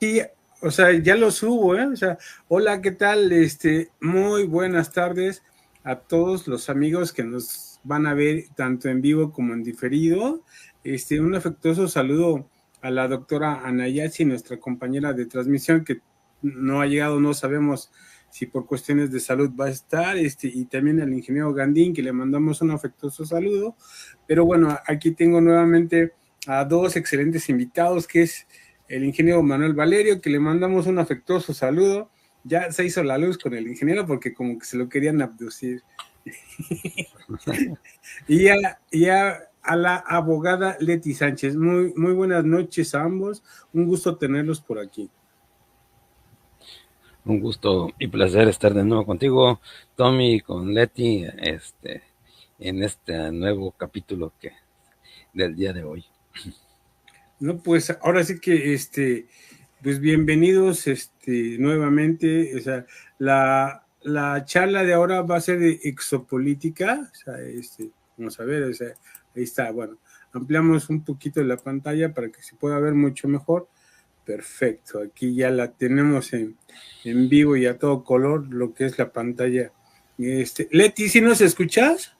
aquí, o sea, ya lo subo, ¿eh? O sea, hola, ¿qué tal? Muy buenas tardes a todos los amigos que nos van a ver tanto en vivo como en diferido. Un afectuoso saludo a la doctora Anayatsi, nuestra compañera de transmisión, que no ha llegado, no sabemos si por cuestiones de salud va a estar, y también al ingeniero Gandín, que le mandamos un afectuoso saludo. Pero bueno, aquí tengo nuevamente a dos excelentes invitados, que es el ingeniero Manuel Valerio, que le mandamos un afectuoso saludo. Ya se hizo la luz con el ingeniero porque como que se lo querían abducir. y a la abogada Leti Sánchez. Muy buenas noches a ambos. Un gusto tenerlos por aquí. Un gusto y placer estar de nuevo contigo, Tommy, y con Leti, en este nuevo capítulo del día de hoy. No, pues ahora sí que pues bienvenidos nuevamente. O sea, la charla de ahora va a ser de exopolítica. O sea, vamos a ver, o sea, ahí está. Bueno, ampliamos un poquito la pantalla para que se pueda ver mucho mejor. Perfecto, aquí ya la tenemos en vivo y a todo color, lo que es la pantalla. Leti, ¿sí nos escuchas?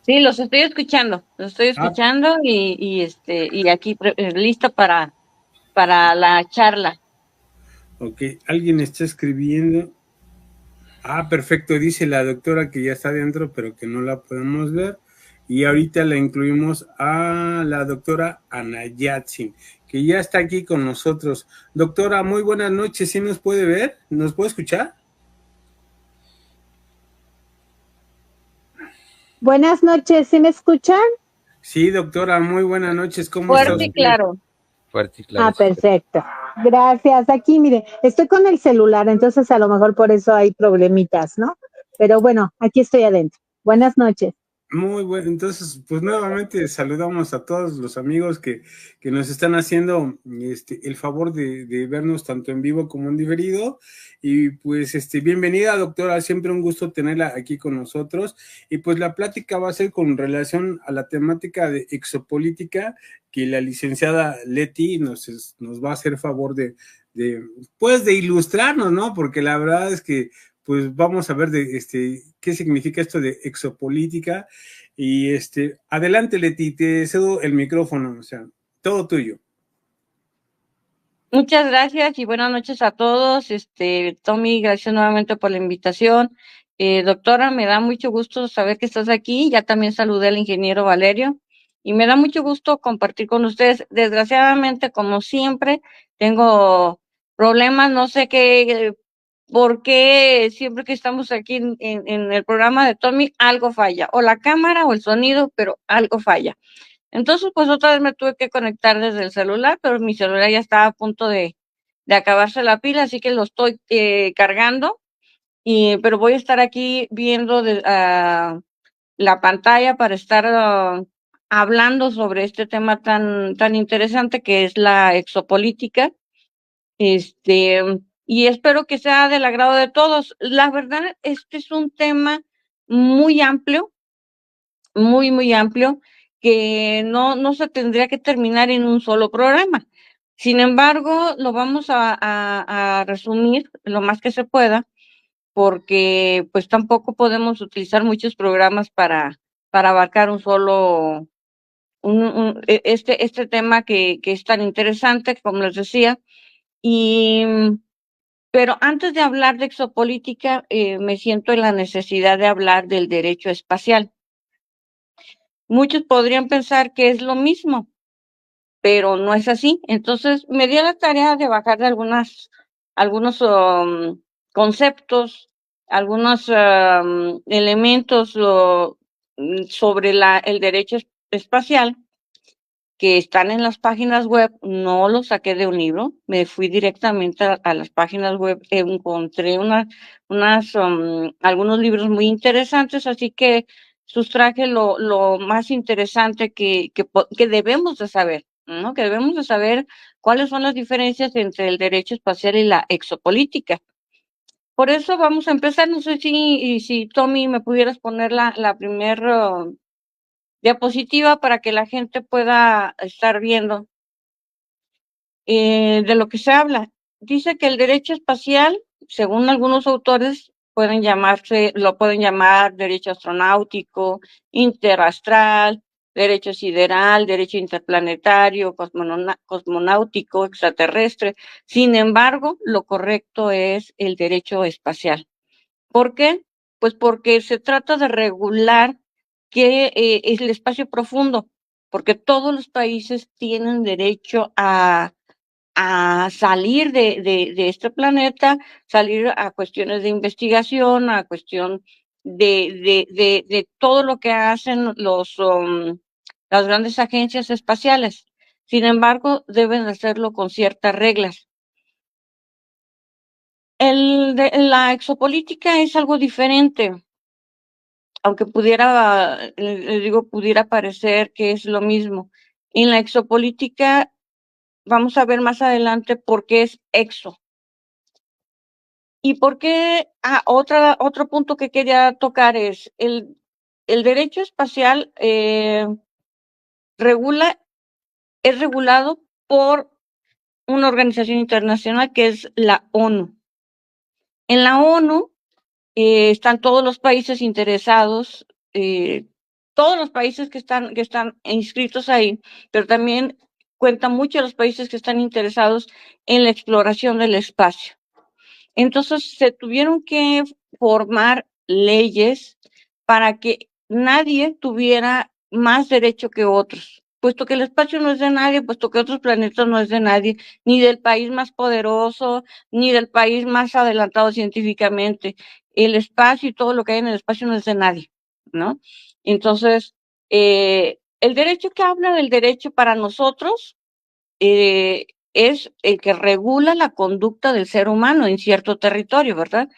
Sí, los estoy escuchando y aquí lista para la charla. Ok, alguien está escribiendo. Ah, perfecto, dice la doctora que ya está dentro, pero que no la podemos ver. Y ahorita la incluimos a la doctora Ana Yatsin, que ya está aquí con nosotros. Doctora, muy buenas noches, ¿sí nos puede ver? ¿Nos puede escuchar? Buenas noches, ¿sí me escuchan? Sí, doctora, muy buenas noches, ¿cómo está Fuerte y usted? claro. Fuerte y claro. Perfecto. Gracias. Aquí, mire, estoy con el celular, entonces a lo mejor por eso hay problemitas, ¿no? Pero bueno, aquí estoy adentro. Buenas noches. Muy bueno, entonces, pues nuevamente saludamos a todos los amigos que nos están haciendo el favor de vernos tanto en vivo como en diferido. Y pues, bienvenida, doctora, siempre un gusto tenerla aquí con nosotros. Y pues la plática va a ser con relación a la temática de exopolítica, que la licenciada Leti nos va a hacer favor pues, de ilustrarnos, ¿no? Porque la verdad es que pues vamos a ver qué significa esto de exopolítica. Y adelante, Leti, te cedo el micrófono, o sea, todo tuyo. Muchas gracias y buenas noches a todos. Tommy, gracias nuevamente por la invitación. Doctora, me da mucho gusto saber que estás aquí. Ya también saludé al ingeniero Valerio y me da mucho gusto compartir con ustedes. Desgraciadamente, como siempre, tengo problemas, no sé qué, por qué siempre que estamos aquí en el programa de Tommy, algo falla, o la cámara o el sonido, pero algo falla. Entonces, pues otra vez me tuve que conectar desde el celular, pero mi celular ya estaba a punto de acabarse la pila, así que lo estoy cargando, pero voy a estar aquí viendo la pantalla para estar hablando sobre este tema tan interesante que es la exopolítica, este, y espero que sea del agrado de todos. La verdad, este es un tema muy amplio, muy amplio, que no se tendría que terminar en un solo programa. Sin embargo, lo vamos a resumir lo más que se pueda, porque pues tampoco podemos utilizar muchos programas para abarcar un solo, este tema que es tan interesante, como les decía. Y, pero antes de hablar de exopolítica, me siento en la necesidad de hablar del derecho espacial. Muchos podrían pensar que es lo mismo, pero no es así. Entonces me dio la tarea de bajar de algunos conceptos, algunos elementos sobre el derecho espacial que están en las páginas web. No los saqué de un libro, me fui directamente a las páginas web, encontré algunos libros muy interesantes, así que sustraje lo más interesante que debemos de saber, ¿no? Que debemos de saber cuáles son las diferencias entre el derecho espacial y la exopolítica. Por eso vamos a empezar. No sé si Tommy me pudieras poner la primera diapositiva para que la gente pueda estar viendo de lo que se habla. Dice que el derecho espacial, según algunos autores, lo pueden llamar derecho astronáutico, interastral, derecho sideral, derecho interplanetario, cosmonáutico, extraterrestre. Sin embargo, lo correcto es el derecho espacial. ¿Por qué? Pues porque se trata de regular qué es el espacio profundo, porque todos los países tienen derecho a salir de este planeta, salir a cuestiones de investigación, a cuestión de todo lo que hacen las grandes agencias espaciales. Sin embargo, deben hacerlo con ciertas reglas. La exopolítica es algo diferente, aunque pudiera parecer que es lo mismo. En la exopolítica vamos a ver más adelante por qué es exo. ¿Y por qué? Otro punto que quería tocar es el derecho espacial es regulado por una organización internacional que es la ONU. En la ONU están todos los países interesados, todos los países que están inscritos ahí, pero también cuentan mucho los países que están interesados en la exploración del espacio. Entonces se tuvieron que formar leyes para que nadie tuviera más derecho que otros, puesto que el espacio no es de nadie, puesto que otros planetas no es de nadie, ni del país más poderoso, ni del país más adelantado científicamente. El espacio y todo lo que hay en el espacio no es de nadie, ¿no? Entonces, el derecho que habla del derecho para nosotros es el que regula la conducta del ser humano en cierto territorio, ¿verdad?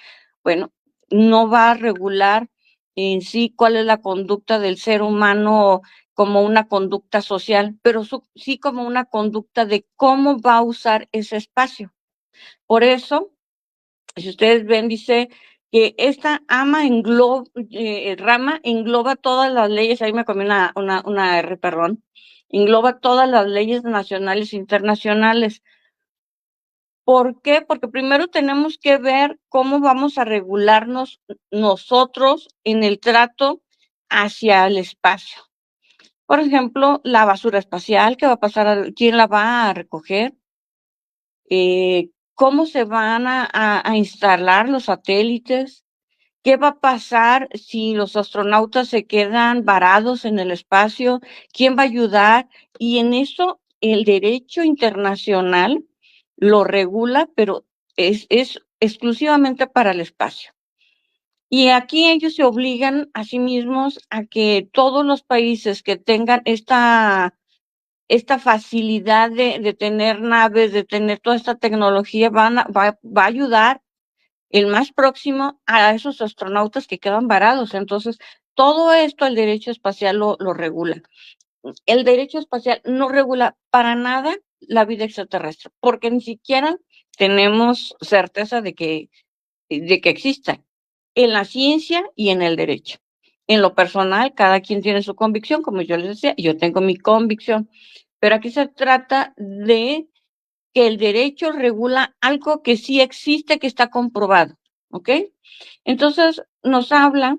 Bueno, no va a regular en sí cuál es la conducta del ser humano como una conducta social, pero sí como una conducta de cómo va a usar ese espacio. Por eso, si ustedes ven, dice que esta rama engloba todas las leyes, ahí me comí una R, perdón, engloba todas las leyes nacionales e internacionales. ¿Por qué? Porque primero tenemos que ver cómo vamos a regularnos nosotros en el trato hacia el espacio. Por ejemplo, la basura espacial, ¿qué va a pasar? ¿Quién la va a recoger? ¿Cómo se van a instalar los satélites? ¿Qué va a pasar si los astronautas se quedan varados en el espacio? ¿Quién va a ayudar? Y en eso el derecho internacional lo regula, pero es exclusivamente para el espacio. Y aquí ellos se obligan a sí mismos a que todos los países que tengan esta facilidad de tener naves, de tener toda esta tecnología, va a ayudar el más próximo a esos astronautas que quedan varados. Entonces, todo esto el derecho espacial lo regula. El derecho espacial no regula para nada la vida extraterrestre, porque ni siquiera tenemos certeza de que exista en la ciencia y en el derecho. En lo personal, cada quien tiene su convicción, como yo les decía, yo tengo mi convicción, pero aquí se trata de que el derecho regula algo que sí existe, que está comprobado, ¿ok? Entonces, nos habla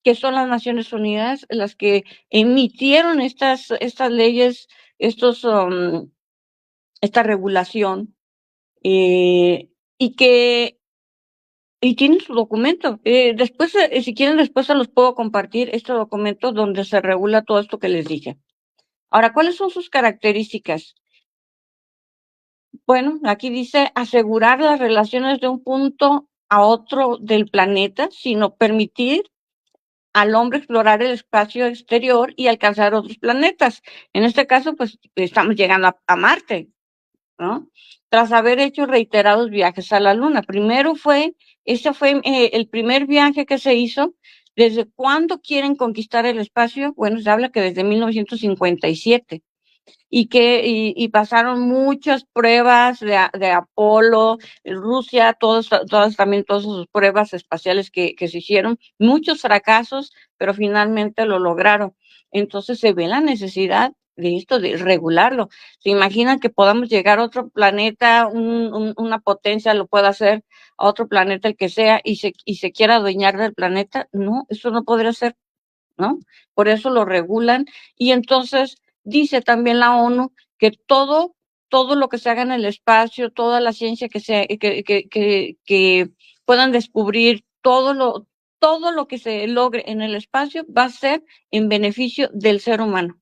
que son las Naciones Unidas las que emitieron estas leyes, esta regulación, y tienen su documento. Después, si quieren, después se los puedo compartir, este documento donde se regula todo esto que les dije. Ahora, ¿cuáles son sus características? Bueno, aquí dice asegurar las relaciones de un punto a otro del planeta, sino permitir al hombre explorar el espacio exterior y alcanzar otros planetas. En este caso, pues estamos llegando a Marte, ¿no? Tras haber hecho reiterados viajes a la Luna. Este fue el primer viaje que se hizo. ¿Desde cuándo quieren conquistar el espacio? Bueno, se habla que desde 1957. Y pasaron muchas pruebas de Apolo, Rusia, todas sus pruebas espaciales que se hicieron, muchos fracasos, pero finalmente lo lograron. Entonces se ve la necesidad esto, de regularlo. ¿Se imaginan que podamos llegar a otro planeta, una potencia lo pueda hacer a otro planeta, el que sea, y se quiera adueñar del planeta? No, eso no podría ser, ¿no? Por eso lo regulan. Y entonces dice también la ONU que todo lo que se haga en el espacio, toda la ciencia que puedan descubrir, todo lo que se logre en el espacio va a ser en beneficio del ser humano,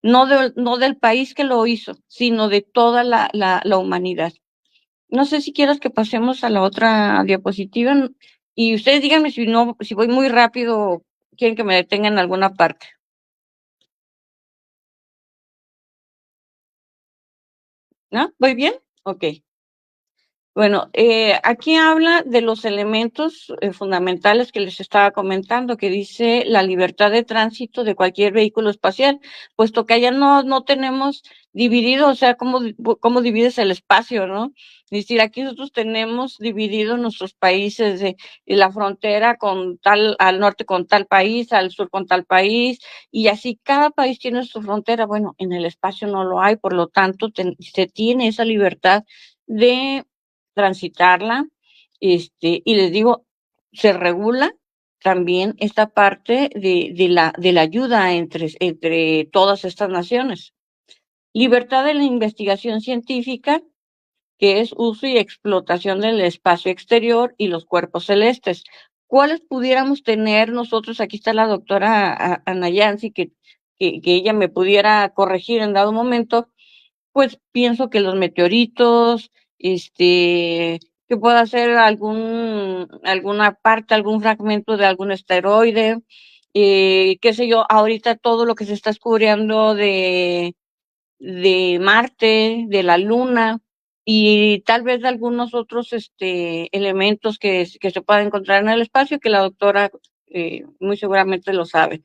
no del país que lo hizo, sino de toda la humanidad. No sé si quieras que pasemos a la otra diapositiva y ustedes díganme si no, si voy muy rápido o quieren que me detenga en alguna parte. ¿No? ¿Voy bien? Ok. Bueno, aquí habla de los elementos fundamentales que les estaba comentando, que dice la libertad de tránsito de cualquier vehículo espacial, puesto que allá no tenemos dividido, o sea, cómo divides el espacio, ¿no? Es decir, aquí nosotros tenemos dividido nuestros países de la frontera con tal, al norte con tal país, al sur con tal país, y así cada país tiene su frontera. Bueno, en el espacio no lo hay, por lo tanto, se tiene esa libertad de transitarla, y les digo, se regula también esta parte de la ayuda entre todas estas naciones. Libertad de la investigación científica, que es uso y explotación del espacio exterior y los cuerpos celestes. ¿Cuáles pudiéramos tener nosotros? Aquí está la doctora Ana Yancy, que ella me pudiera corregir en dado momento. Pues pienso que los meteoritos, que pueda ser alguna parte, algún fragmento de algún asteroide, qué sé yo, ahorita todo lo que se está descubriendo de Marte, de la Luna, y tal vez de algunos otros elementos que se puedan encontrar en el espacio, que la doctora muy seguramente lo sabe.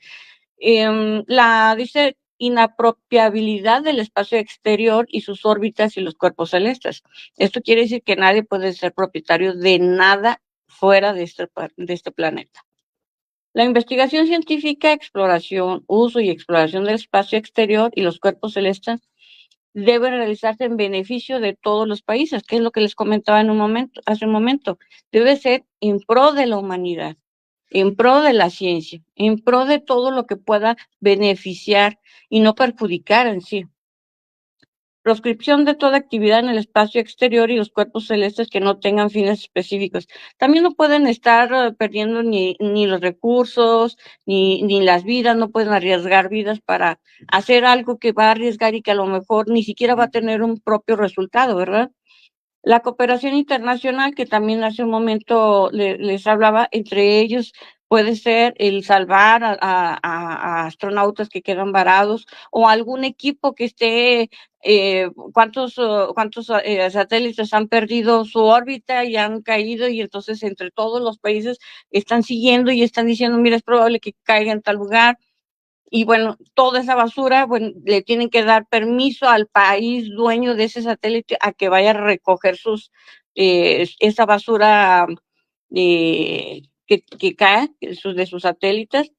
Dice inapropiabilidad del espacio exterior y sus órbitas y los cuerpos celestes. Esto quiere decir que nadie puede ser propietario de nada fuera de este planeta. La investigación científica, exploración, uso y exploración del espacio exterior y los cuerpos celestes debe realizarse en beneficio de todos los países, que es lo que les comentaba hace un momento. Debe ser en pro de la humanidad, en pro de la ciencia, en pro de todo lo que pueda beneficiar y no perjudicar en sí. Proscripción de toda actividad en el espacio exterior y los cuerpos celestes que no tengan fines específicos. También no pueden estar perdiendo ni los recursos, ni las vidas, no pueden arriesgar vidas para hacer algo que va a arriesgar y que a lo mejor ni siquiera va a tener un propio resultado, ¿verdad? La cooperación internacional, que también hace un momento les hablaba, entre ellos puede ser el salvar a astronautas que quedan varados o algún equipo que esté, cuántos satélites han perdido su órbita y han caído, y entonces entre todos los países están siguiendo y están diciendo, mira, es probable que caiga en tal lugar. Y bueno, toda esa basura, bueno, le tienen que dar permiso al país dueño de ese satélite a que vaya a recoger esa basura que cae de sus satélites.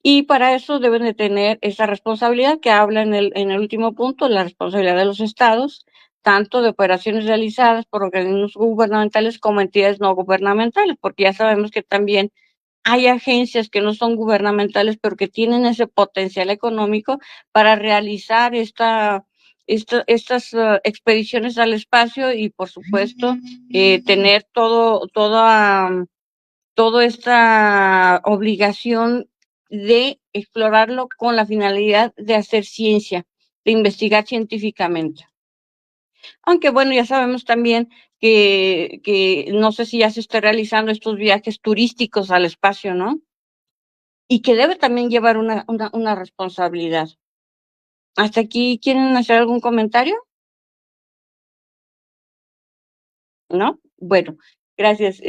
Y para eso deben de tener esa responsabilidad que habla en el último punto, la responsabilidad de los estados, tanto de operaciones realizadas por organismos gubernamentales como entidades no gubernamentales, porque ya sabemos que también hay agencias que no son gubernamentales, pero que tienen ese potencial económico para realizar estas expediciones al espacio y, por supuesto, tener toda esta obligación de explorarlo con la finalidad de hacer ciencia, de investigar científicamente. Aunque bueno, ya sabemos también que no sé si ya se está realizando estos viajes turísticos al espacio, ¿no? Y que debe también llevar una responsabilidad. ¿Hasta aquí quieren hacer algún comentario? ¿No? Bueno, gracias.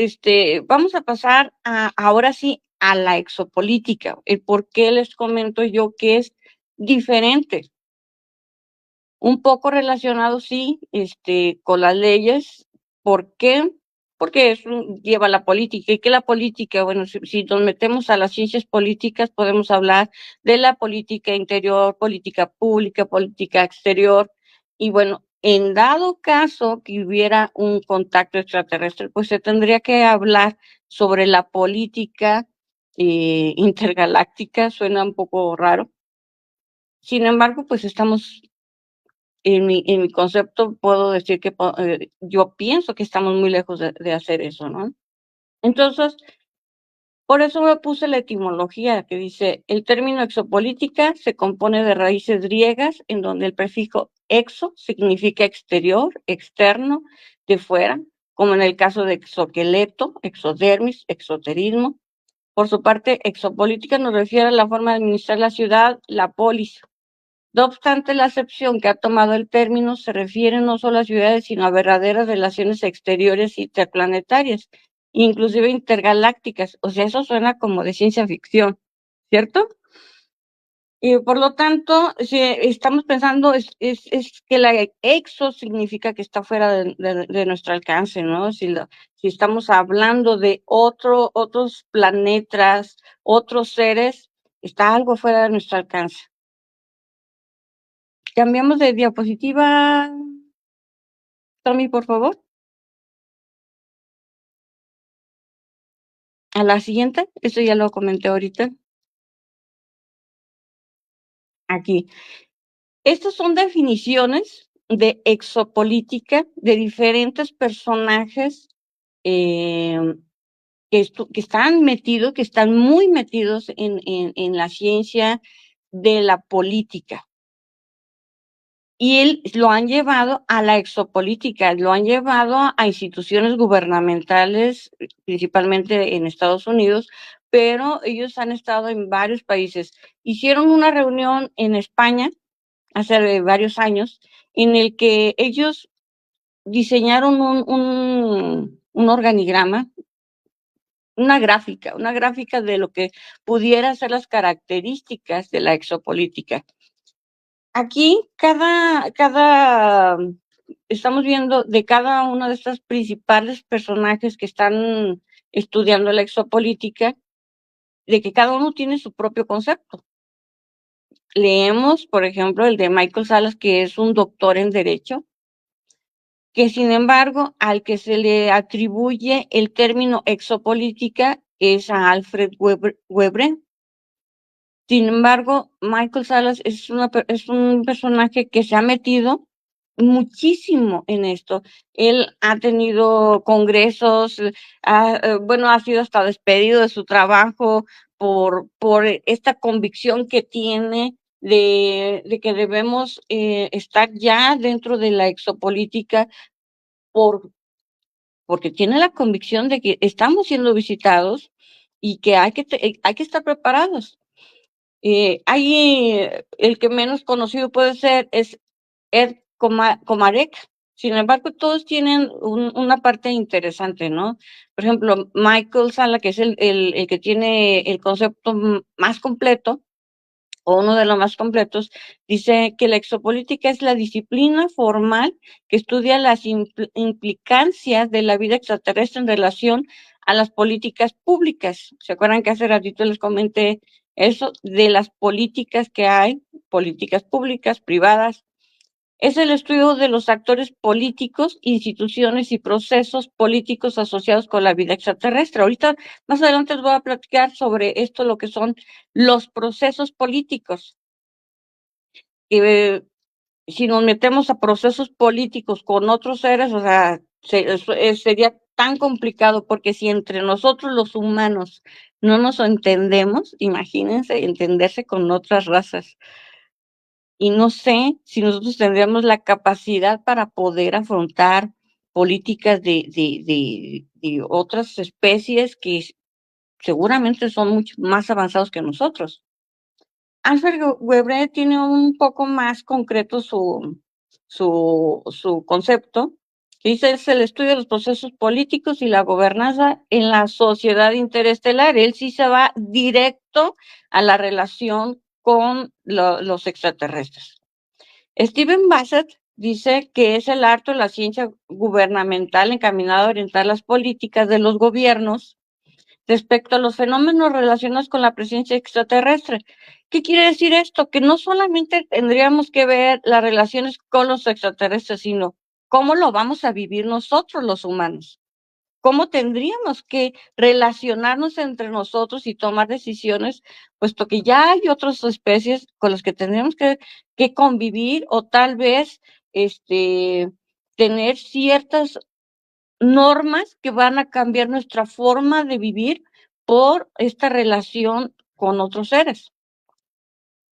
Vamos a pasar ahora sí a la exopolítica. El por qué les comento yo que es diferente. Un poco relacionado, sí, con las leyes. ¿Por qué? porque lleva la política. ¿Y qué la política? Bueno, si nos metemos a las ciencias políticas, podemos hablar de la política interior, política pública, política exterior, y bueno, en dado caso que hubiera un contacto extraterrestre, pues se tendría que hablar sobre la política intergaláctica. Suena un poco raro. Sin embargo, pues estamos, en mi concepto, puedo decir que yo pienso que estamos muy lejos de hacer eso, ¿no? Entonces, por eso me puse la etimología que dice, el término exopolítica se compone de raíces griegas en donde el prefijo exo significa exterior, externo, de fuera, como en el caso de exoqueleto, exodermis, exoterismo. Por su parte, exopolítica nos refiere a la forma de administrar la ciudad, la polis. No obstante, la acepción que ha tomado el término se refiere no solo a ciudades, sino a verdaderas relaciones exteriores interplanetarias, inclusive intergalácticas. O sea, eso suena como de ciencia ficción, ¿cierto? Y por lo tanto, si estamos pensando, es que la exo significa que está fuera de nuestro alcance, ¿no? Si estamos hablando de otros planetas, otros seres, está algo fuera de nuestro alcance. Cambiamos de diapositiva, Tommy, por favor. A la siguiente, esto ya lo comenté ahorita. Aquí. Estas son definiciones de exopolítica de diferentes personajes que están metidos, que están muy metidos en la ciencia de la política. Y lo han llevado a la exopolítica, lo han llevado a instituciones gubernamentales, principalmente en Estados Unidos, pero ellos han estado en varios países. Hicieron una reunión en España hace varios años, en el que ellos diseñaron un organigrama, una gráfica de lo que pudiera ser las características de la exopolítica. Aquí estamos viendo de cada uno de estos principales personajes que están estudiando la exopolítica, de que cada uno tiene su propio concepto. Leemos, por ejemplo, el de Michael Salas, que es un doctor en Derecho, que sin embargo, al que se le atribuye el término exopolítica es a Alfred Webre. Sin embargo, Michael Salas es un personaje que se ha metido muchísimo en esto. Él ha tenido congresos, ha sido hasta despedido de su trabajo por esta convicción que tiene de que debemos estar ya dentro de la exopolítica porque tiene la convicción de que estamos siendo visitados y que hay que estar preparados. El que menos conocido puede ser es Ed Komarek. Sin embargo, todos tienen una parte interesante, ¿no? Por ejemplo, Michael Sala, que es el que tiene el concepto más completo, o uno de los más completos, dice que la exopolítica es la disciplina formal que estudia las implicancias de la vida extraterrestre en relación a las políticas públicas. ¿Se acuerdan que hace ratito les comenté eso de las políticas que hay, políticas públicas, privadas? Es el estudio de los actores políticos, instituciones y procesos políticos asociados con la vida extraterrestre. Ahorita, más adelante les voy a platicar sobre esto, lo que son los procesos políticos. Si nos metemos a procesos políticos con otros seres, o sea, sería tan complicado, porque si entre nosotros los humanos no nos entendemos, imagínense entenderse con otras razas. Y no sé si nosotros tendríamos la capacidad para poder afrontar políticas de otras especies que seguramente son mucho más avanzados que nosotros. Alfred Webre tiene un poco más concreto su concepto, que dice es el estudio de los procesos políticos y la gobernanza en la sociedad interestelar. Él sí se va directo a la relación con los extraterrestres. Stephen Bassett dice que es el arte de la ciencia gubernamental encaminada a orientar las políticas de los gobiernos respecto a los fenómenos relacionados con la presencia extraterrestre. ¿Qué quiere decir esto? Que no solamente tendríamos que ver las relaciones con los extraterrestres, sino cómo lo vamos a vivir nosotros los humanos. ¿Cómo tendríamos que relacionarnos entre nosotros y tomar decisiones, puesto que ya hay otras especies con las que tendríamos que convivir o tal vez tener ciertas normas que van a cambiar nuestra forma de vivir por esta relación con otros seres?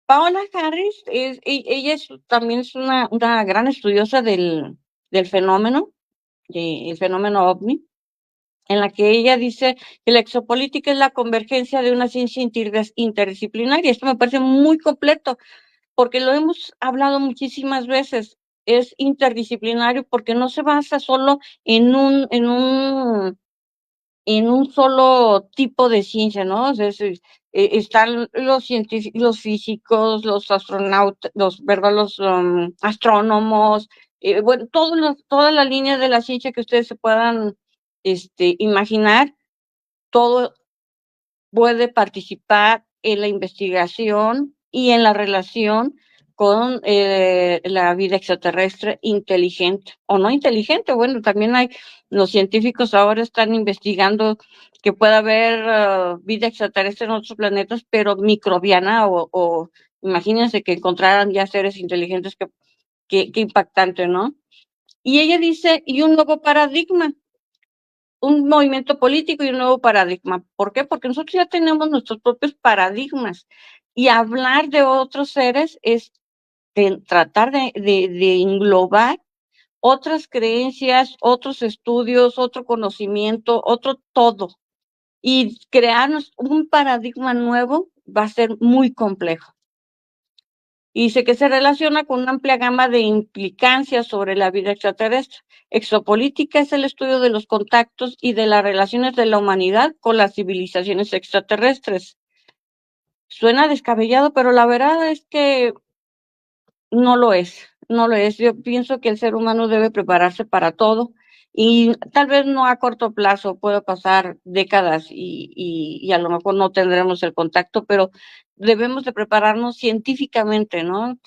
Paola Harris, ella también es una gran estudiosa del fenómeno, el fenómeno OVNI, en la que ella dice que la exopolítica es la convergencia de una ciencia interdisciplinaria. Esto me parece muy completo, porque lo hemos hablado muchísimas veces. Es interdisciplinario porque no se basa solo en un solo tipo de ciencia, ¿no? O sea, están los científicos, los físicos, los astronautas, los astrónomos, bueno, toda la línea de la ciencia que ustedes se puedan imaginar, todo puede participar en la investigación y en la relación con la vida extraterrestre inteligente o no inteligente. Bueno, también los científicos ahora están investigando que puede haber vida extraterrestre en otros planetas, pero microbiana o imagínense que encontraran ya seres inteligentes, que impactante, ¿no? Y ella dice, y un nuevo paradigma, un movimiento político y un nuevo paradigma. ¿Por qué? Porque nosotros ya tenemos nuestros propios paradigmas y hablar de otros seres es tratar de englobar otras creencias, otros estudios, otro conocimiento, otro todo. Y crearnos un paradigma nuevo va a ser muy complejo. Y dice que se relaciona con una amplia gama de implicancias sobre la vida extraterrestre. Exopolítica es el estudio de los contactos y de las relaciones de la humanidad con las civilizaciones extraterrestres. Suena descabellado, pero la verdad es que no lo es, no lo es. Yo pienso que el ser humano debe prepararse para todo y tal vez no a corto plazo, puede pasar décadas y a lo mejor no tendremos el contacto, pero debemos de prepararnos científicamente, ¿no?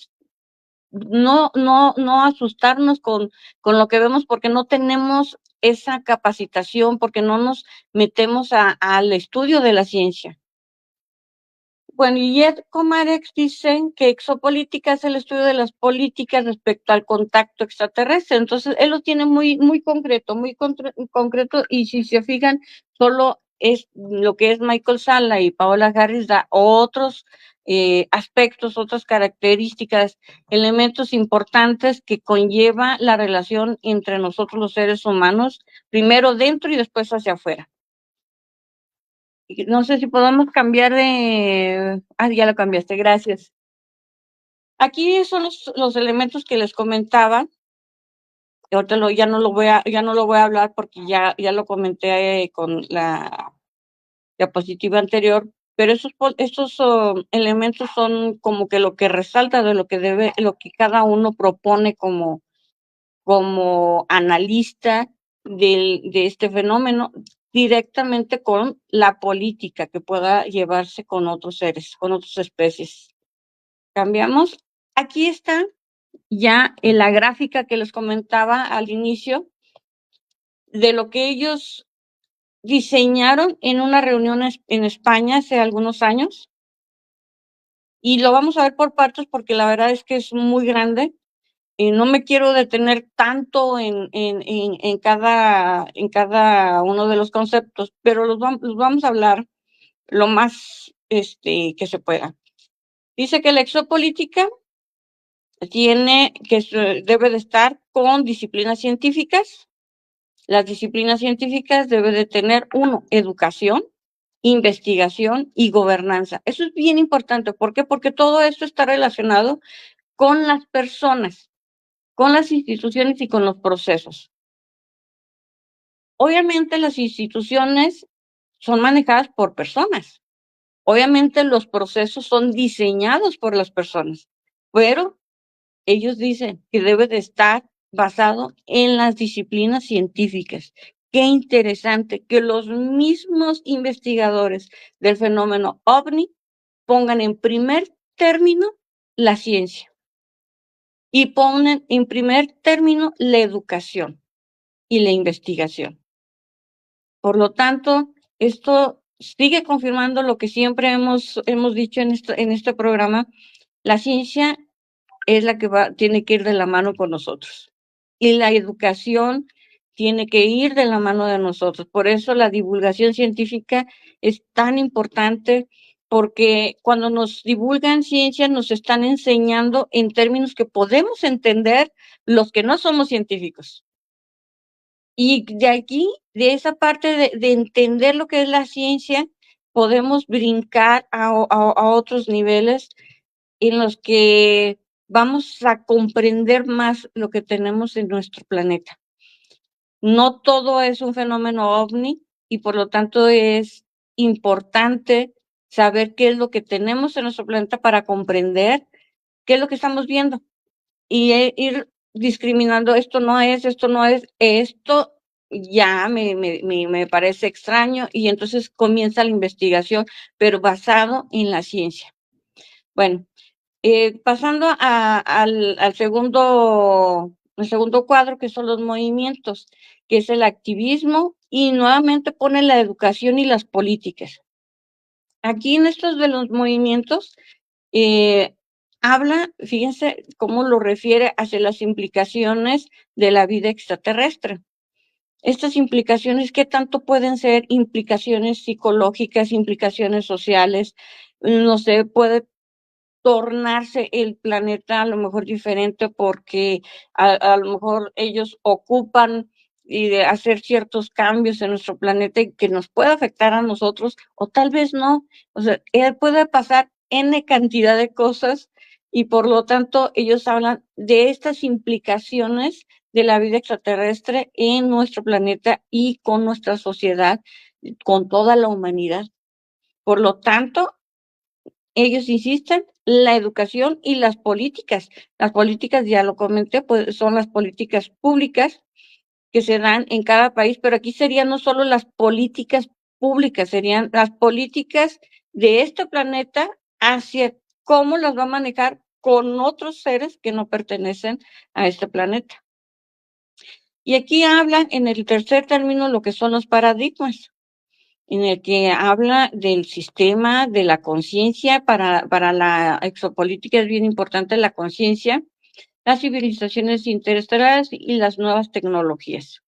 No asustarnos con lo que vemos porque no tenemos esa capacitación, porque no nos metemos al estudio de la ciencia. Bueno, y Ed Comarex dicen que exopolítica es el estudio de las políticas respecto al contacto extraterrestre. Entonces, él lo tiene muy concreto, concreto, y si se fijan, solo es lo que es Michael Salla y Paola Harris da otros aspectos, otras características, elementos importantes que conlleva la relación entre nosotros los seres humanos, primero dentro y después hacia afuera. No sé si podemos cambiar de... Ah, ya lo cambiaste, gracias. Aquí son los elementos que les comentaba. Ahorita ya no lo voy a hablar porque ya lo comenté con la diapositiva anterior, pero estos elementos son como que lo que resalta de lo que cada uno propone como analista de este fenómeno, directamente con la política que pueda llevarse con otros seres, con otras especies. Cambiamos. Aquí está ya en la gráfica que les comentaba al inicio de lo que ellos diseñaron en una reunión en España hace algunos años. Y lo vamos a ver por partes porque la verdad es que es muy grande. No me quiero detener tanto en cada uno de los conceptos, pero los vamos a hablar lo más que se pueda. Dice que la exopolítica debe de estar con disciplinas científicas. Las disciplinas científicas deben de tener, educación, investigación y gobernanza. Eso es bien importante. ¿Por qué? Porque todo esto está relacionado con las personas, con las instituciones y con los procesos. Obviamente las instituciones son manejadas por personas. Obviamente los procesos son diseñados por las personas, pero ellos dicen que debe de estar basado en las disciplinas científicas. Qué interesante que los mismos investigadores del fenómeno OVNI pongan en primer término la ciencia y ponen en primer término la educación y la investigación. Por lo tanto, esto sigue confirmando lo que siempre hemos dicho en este programa. La ciencia es la que tiene que ir de la mano con nosotros. Y la educación tiene que ir de la mano de nosotros. Por eso la divulgación científica es tan importante, porque cuando nos divulgan ciencia nos están enseñando en términos que podemos entender los que no somos científicos. Y de aquí, de esa parte de entender lo que es la ciencia, podemos brincar a otros niveles en los que vamos a comprender más lo que tenemos en nuestro planeta. No todo es un fenómeno ovni y por lo tanto es importante saber qué es lo que tenemos en nuestro planeta para comprender qué es lo que estamos viendo y ir discriminando, esto no es, esto ya me parece extraño, y entonces comienza la investigación, pero basado en la ciencia. Bueno, pasando al el segundo cuadro, que son los movimientos, que es el activismo, y nuevamente pone la educación y las políticas. Aquí en estos de los movimientos, habla, fíjense cómo lo refiere hacia las implicaciones de la vida extraterrestre. Estas implicaciones, ¿qué tanto pueden ser implicaciones psicológicas, implicaciones sociales? No sé, puede tornarse el planeta a lo mejor diferente porque a lo mejor ellos ocupan y de hacer ciertos cambios en nuestro planeta y que nos puede afectar a nosotros, o tal vez no. O sea, puede pasar N cantidad de cosas y por lo tanto ellos hablan de estas implicaciones de la vida extraterrestre en nuestro planeta y con nuestra sociedad, con toda la humanidad. Por lo tanto, ellos insisten, la educación y las políticas. Las políticas, ya lo comenté, pues son las políticas públicas que se dan en cada país, pero aquí serían no solo las políticas públicas, serían las políticas de este planeta hacia cómo las va a manejar con otros seres que no pertenecen a este planeta. Y aquí hablan en el tercer término lo que son los paradigmas, en el que habla del sistema, de la conciencia. Para la exopolítica es bien importante la conciencia, las civilizaciones interestelares y las nuevas tecnologías.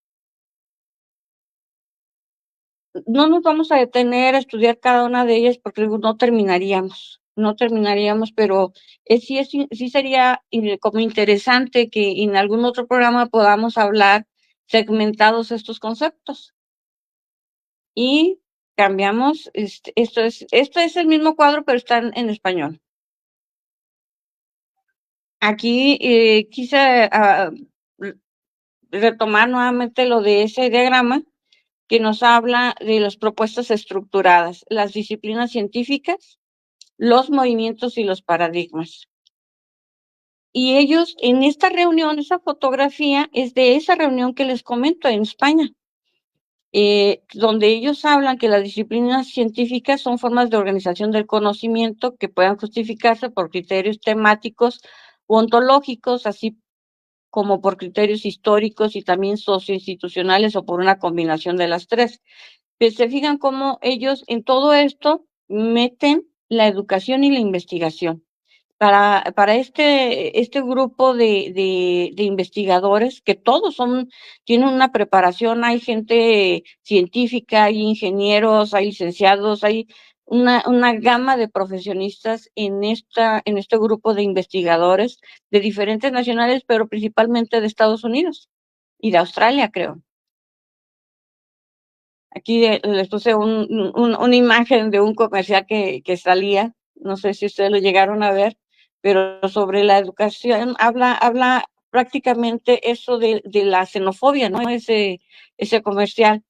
No nos vamos a detener a estudiar cada una de ellas porque no terminaríamos, pero sí sería como interesante que en algún otro programa podamos hablar segmentados estos conceptos. Y cambiamos, esto es el mismo cuadro, pero está en español. Aquí quise retomar nuevamente lo de ese diagrama que nos habla de las propuestas estructuradas, las disciplinas científicas, los movimientos y los paradigmas. Y ellos en esta reunión, esa fotografía es de esa reunión que les comento en España. Donde ellos hablan que las disciplinas científicas son formas de organización del conocimiento que puedan justificarse por criterios temáticos u ontológicos, así como por criterios históricos y también socioinstitucionales o por una combinación de las tres. Pues se fijan cómo ellos en todo esto meten la educación y la investigación. Para este grupo de investigadores, que todos tienen una preparación, hay gente científica, hay ingenieros, hay licenciados, hay una gama de profesionistas en este grupo de investigadores de diferentes nacionales, pero principalmente de Estados Unidos y de Australia, creo. Aquí les puse una imagen de un comercial que salía, no sé si ustedes lo llegaron a ver, pero sobre la educación habla prácticamente eso de la xenofobia, ¿no? Ese comercial.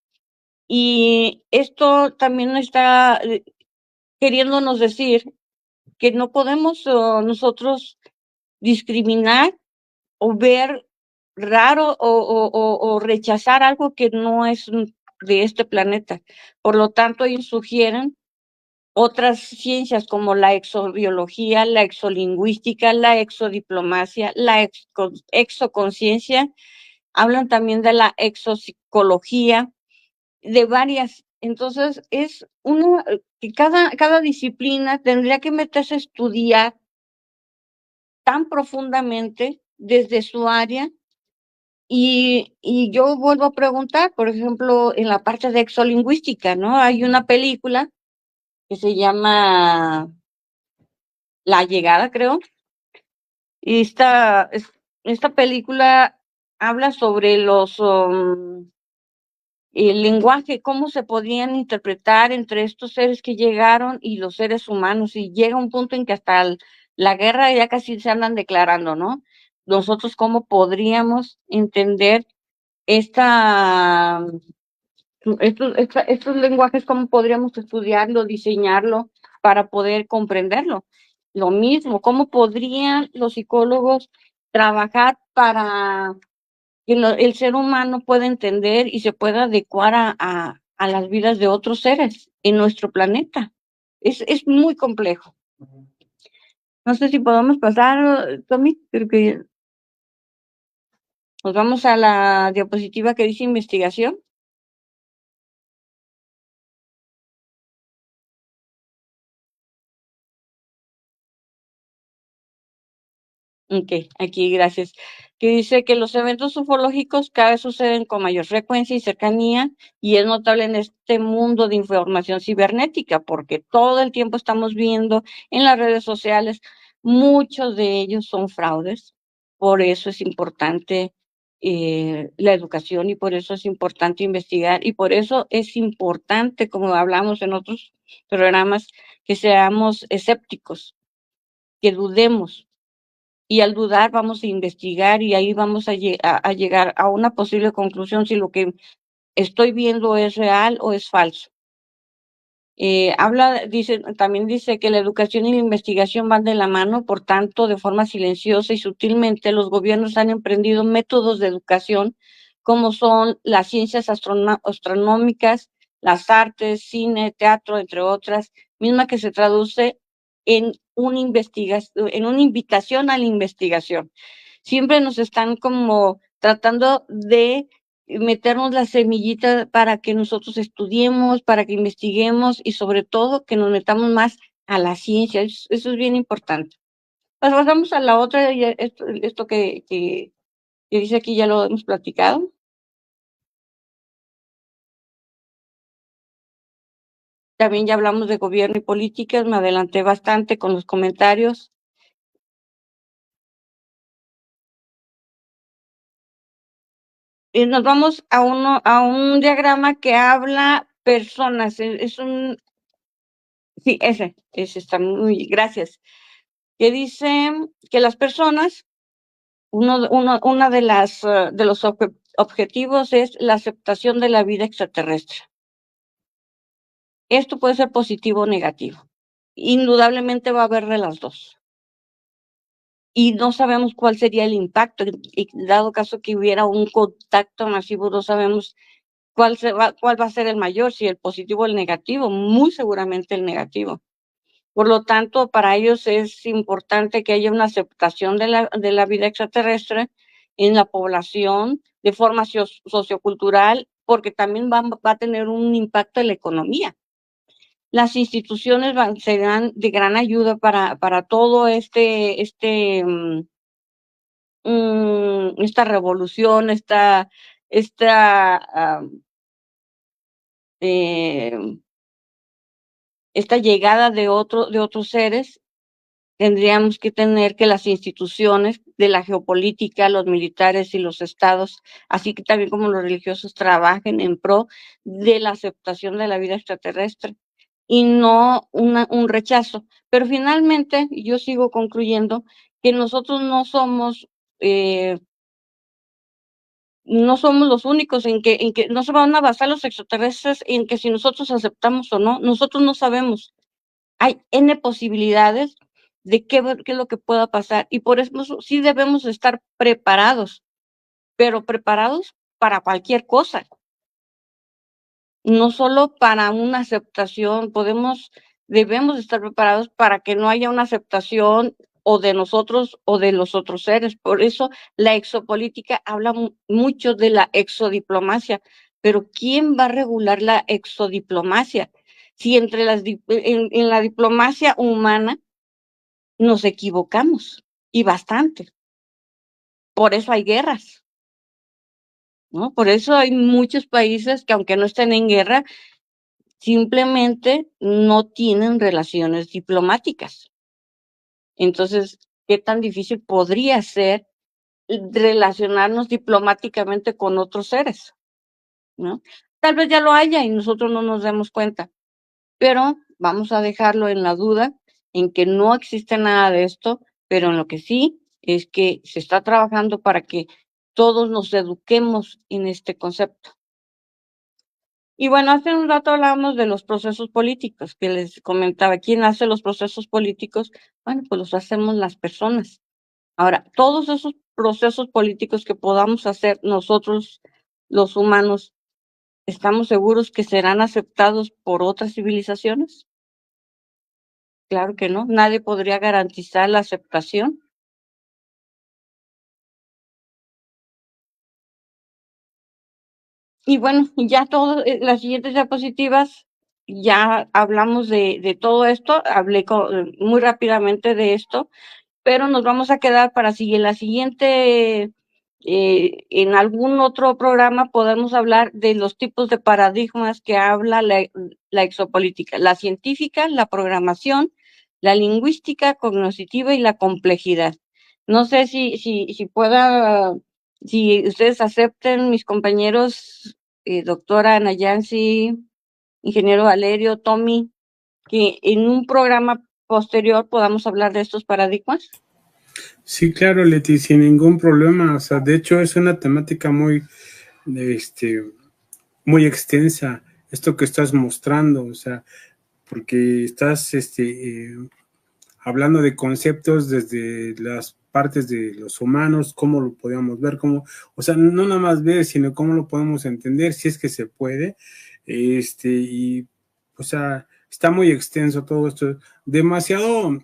Y esto también está queriéndonos decir que no podemos nosotros discriminar o ver raro o rechazar algo que no es de este planeta. Por lo tanto, ellos sugieren otras ciencias como la exobiología, la exolingüística, la exodiplomacia, la exoconciencia, hablan también de la exopsicología, de varias. Entonces, es una que cada disciplina tendría que meterse a estudiar tan profundamente desde su área. Y yo vuelvo a preguntar, por ejemplo, en la parte de exolingüística, ¿no? Hay una película que se llama La Llegada, creo, y esta película habla sobre el lenguaje, cómo se podían interpretar entre estos seres que llegaron y los seres humanos, y llega un punto en que hasta la guerra ya casi se andan declarando, ¿no? Nosotros cómo podríamos entender estos lenguajes, cómo podríamos estudiarlo, diseñarlo para poder comprenderlo. Lo mismo, cómo podrían los psicólogos trabajar para que el ser humano pueda entender y se pueda adecuar a las vidas de otros seres en nuestro planeta. Es muy complejo. No sé si podemos pasar, Tommy, creo que nos vamos a la diapositiva que dice investigación. Ok, aquí, gracias. Que dice que los eventos ufológicos cada vez suceden con mayor frecuencia y cercanía, y es notable en este mundo de información cibernética, porque todo el tiempo estamos viendo en las redes sociales, muchos de ellos son fraudes. Por eso es importante la educación, y por eso es importante investigar, y por eso es importante, como hablamos en otros programas, que seamos escépticos, que dudemos, y al dudar vamos a investigar y ahí vamos a llegar a una posible conclusión si lo que estoy viendo es real o es falso. También dice que la educación y la investigación van de la mano, por tanto, de forma silenciosa y sutilmente, los gobiernos han emprendido métodos de educación como son las ciencias astronómicas, las artes, cine, teatro, entre otras, misma que se traduce en una invitación a la investigación. Siempre nos están como tratando de meternos la semillita para que nosotros estudiemos, para que investiguemos y sobre todo que nos metamos más a la ciencia. Eso es bien importante. Pues pasamos a la otra, esto que dice aquí ya lo hemos platicado. También ya hablamos de gobierno y políticas, me adelanté bastante con los comentarios. Y nos vamos a un diagrama que habla personas. Sí, ese está muy, gracias. Que dice que las personas, una de los objetivos es la aceptación de la vida extraterrestre. Esto puede ser positivo o negativo. Indudablemente va a haber de las dos. Y no sabemos cuál sería el impacto. Y dado caso que hubiera un contacto masivo, no sabemos cuál va a ser el mayor, si el positivo o el negativo. Muy seguramente el negativo. Por lo tanto, para ellos es importante que haya una aceptación de la vida extraterrestre en la población de forma sociocultural, porque también va a tener un impacto en la economía. Las instituciones serán de gran ayuda para todo esta revolución, esta llegada de otros seres. Tendríamos que tener que las instituciones de la geopolítica, los militares y los estados, así que también como los religiosos, trabajen en pro de la aceptación de la vida extraterrestre y no un rechazo. Pero finalmente, yo sigo concluyendo que nosotros no somos los únicos en que no se van a basar los extraterrestres en que si nosotros aceptamos o no. Nosotros no sabemos. Hay N posibilidades de qué es lo que pueda pasar. Y por eso sí debemos estar preparados, pero preparados para cualquier cosa, no solo para una aceptación. Debemos estar preparados para que no haya una aceptación o de nosotros o de los otros seres. Por eso la exopolítica habla mucho de la exodiplomacia. Pero ¿quién va a regular la exodiplomacia? Si en la diplomacia humana nos equivocamos, y bastante. Por eso hay guerras, ¿no? Por eso hay muchos países que, aunque no estén en guerra, simplemente no tienen relaciones diplomáticas. Entonces, ¿qué tan difícil podría ser relacionarnos diplomáticamente con otros seres, ¿no? Tal vez ya lo haya y nosotros no nos demos cuenta, pero vamos a dejarlo en la duda, en que no existe nada de esto, pero en lo que sí es que se está trabajando para que todos nos eduquemos en este concepto. Y bueno, hace un rato hablábamos de los procesos políticos, que les comentaba, ¿quién hace los procesos políticos? Bueno, pues los hacemos las personas. Ahora, todos esos procesos políticos que podamos hacer nosotros, los humanos, ¿estamos seguros que serán aceptados por otras civilizaciones? Claro que no, nadie podría garantizar la aceptación. Y bueno, ya todas las siguientes diapositivas, ya hablamos de todo esto, hablé muy rápidamente de esto, pero nos vamos a quedar para si en la siguiente, en algún otro programa podemos hablar de los tipos de paradigmas que habla la exopolítica, la científica, la programación, la lingüística, cognitiva y la complejidad. No sé si ustedes acepten, mis compañeros, doctora Nayansi, ingeniero Valerio, Tommy, que en un programa posterior podamos hablar de estos paradigmas. Sí, claro, Leti, sin ningún problema. O sea, de hecho es una temática muy, muy extensa, esto que estás mostrando, o sea, porque estás, hablando de conceptos desde las partes de los humanos, cómo lo podíamos ver, o sea, no nada más ver, sino cómo lo podemos entender, si es que se puede, y, o sea, está muy extenso todo esto, demasiado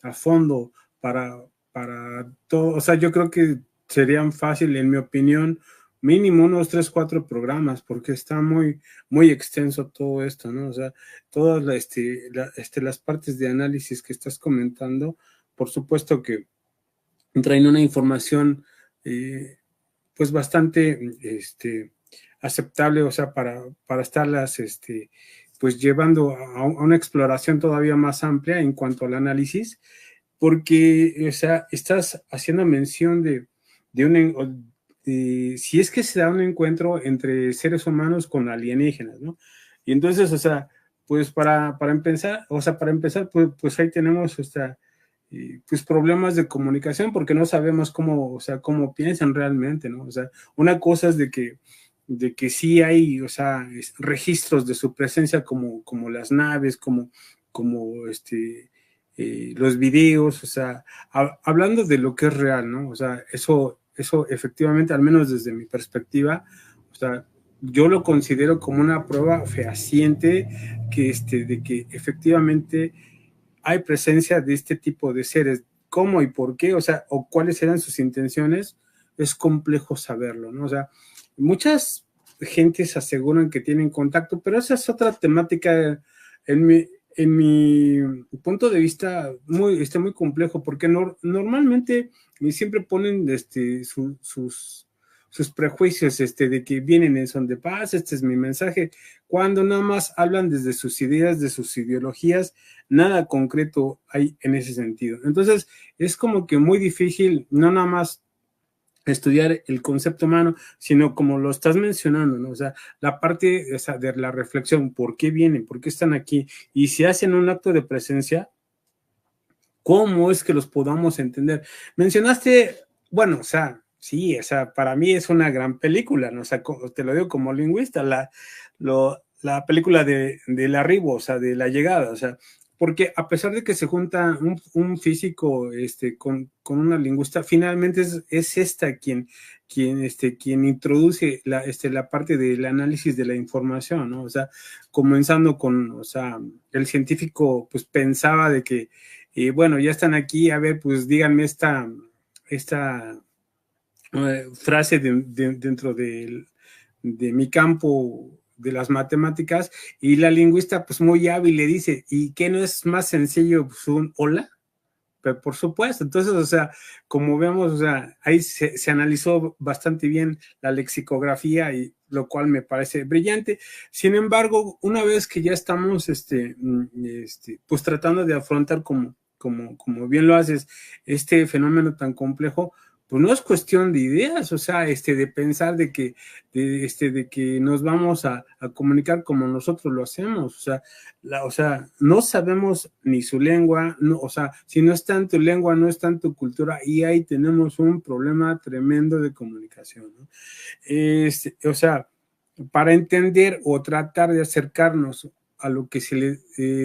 a fondo para todo, o sea, yo creo que serían fácil, en mi opinión, mínimo unos 3, 4 programas, porque está muy, muy extenso todo esto, ¿no? O sea, todas las partes de análisis que estás comentando, por supuesto que traen una información pues bastante aceptable, o sea, para estarlas pues llevando a una exploración todavía más amplia en cuanto al análisis, porque, o sea, estás haciendo mención de si es que se da un encuentro entre seres humanos con alienígenas, ¿no? Y entonces, o sea, pues para empezar, pues ahí tenemos pues problemas de comunicación porque no sabemos cómo, o sea, cómo piensan realmente, ¿no? O sea, una cosa es de que sí hay, o sea, registros de su presencia como las naves, como los videos, o sea, hablando de lo que es real, ¿no? O sea, eso efectivamente, al menos desde mi perspectiva, o sea, yo lo considero como una prueba fehaciente de que efectivamente hay presencia de este tipo de seres. ¿Cómo y por qué? O sea, o cuáles eran sus intenciones, es complejo saberlo, ¿no? O sea, muchas gentes aseguran que tienen contacto, pero esa es otra temática en mi punto de vista muy complejo, porque normalmente siempre ponen sus prejuicios de que vienen en son de paz, este es mi mensaje, cuando nada más hablan desde sus ideas, de sus ideologías, nada concreto hay en ese sentido. Entonces, es como que muy difícil, no nada más estudiar el concepto humano, sino como lo estás mencionando, ¿no? O sea, la parte de la reflexión, ¿por qué vienen? ¿Por qué están aquí? Y si hacen un acto de presencia, ¿cómo es que los podamos entender? Mencionaste, bueno, o sea, sí, o sea, para mí es una gran película, ¿no? O sea, te lo digo como lingüista, la película del arribo, o sea, de la llegada, o sea, porque a pesar de que se junta un físico con una lingüista, finalmente es esta quien introduce la parte del análisis de la información, ¿no? O sea, comenzando con, o sea, el científico pues pensaba de que, bueno, ya están aquí, a ver, pues díganme esta frase dentro de mi campo de las matemáticas, y la lingüista pues muy hábil le dice, ¿y qué no es más sencillo pues, un hola? Pero por supuesto, entonces, o sea, como vemos, o sea, ahí se analizó bastante bien la lexicografía, y lo cual me parece brillante. Sin embargo, una vez que ya estamos, pues tratando de afrontar como bien lo haces, este fenómeno tan complejo, pues no es cuestión de ideas, o sea, de pensar de que nos vamos a comunicar como nosotros lo hacemos, o sea, no sabemos ni su lengua, no, o sea, si no está en tu lengua, no está en tu cultura, y ahí tenemos un problema tremendo de comunicación, ¿no? O sea, para entender o tratar de acercarnos a lo que se le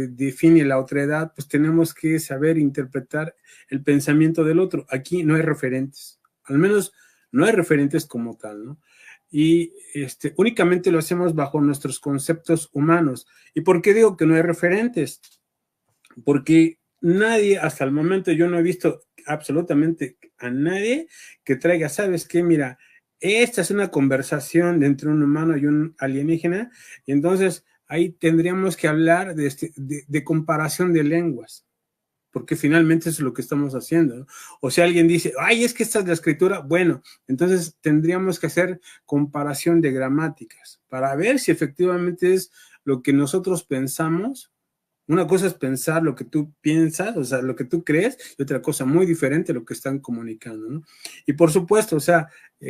define la otredad, pues tenemos que saber interpretar el pensamiento del otro. Aquí no hay referentes, al menos no hay referentes como tal, ¿no? Y únicamente lo hacemos bajo nuestros conceptos humanos. ¿Y por qué digo que no hay referentes? Porque nadie, hasta el momento yo no he visto absolutamente a nadie que traiga, ¿sabes qué? Mira, esta es una conversación entre un humano y un alienígena, y entonces ahí tendríamos que hablar de comparación de lenguas, porque finalmente eso es lo que estamos haciendo, ¿no? O sea, alguien dice, ay, es que esta es la escritura, bueno, entonces tendríamos que hacer comparación de gramáticas para ver si efectivamente es lo que nosotros pensamos. Una cosa es pensar lo que tú piensas, o sea, lo que tú crees, y otra cosa muy diferente lo que están comunicando, ¿no? Y por supuesto, o sea,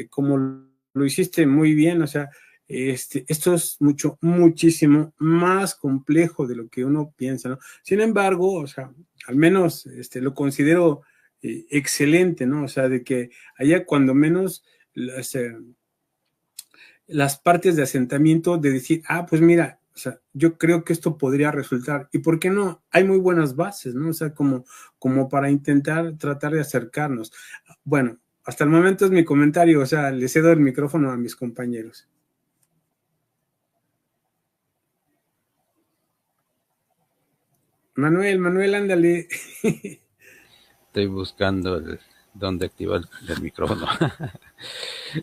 como lo hiciste muy bien, o sea, esto es muchísimo más complejo de lo que uno piensa, ¿no? Sin embargo, o sea, al menos lo considero excelente, ¿no? O sea, de que allá cuando menos las partes de asentamiento de decir, pues mira, o sea, yo creo que esto podría resultar, y por qué no, hay muy buenas bases, ¿no? O sea, como para intentar tratar de acercarnos. Bueno, hasta el momento es mi comentario, o sea, le cedo el micrófono a mis compañeros. Manuel, ándale. Estoy buscando dónde activar el micrófono.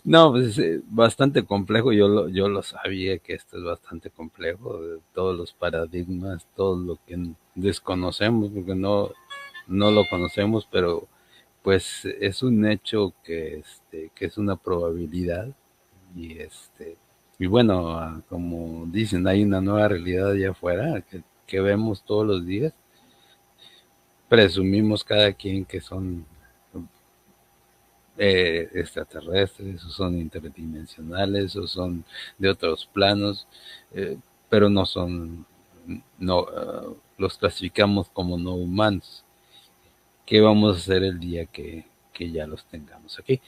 No, pues es bastante complejo. Yo lo sabía que esto es bastante complejo. Todos los paradigmas, todo lo que desconocemos, porque no lo conocemos, pero pues es un hecho que es una probabilidad. Y bueno, como dicen, hay una nueva realidad allá afuera que vemos todos los días. Presumimos cada quien que son extraterrestres, o son interdimensionales, o son de otros planos, pero no son, los clasificamos como no humanos. ¿Qué vamos a hacer el día que ya los tengamos aquí?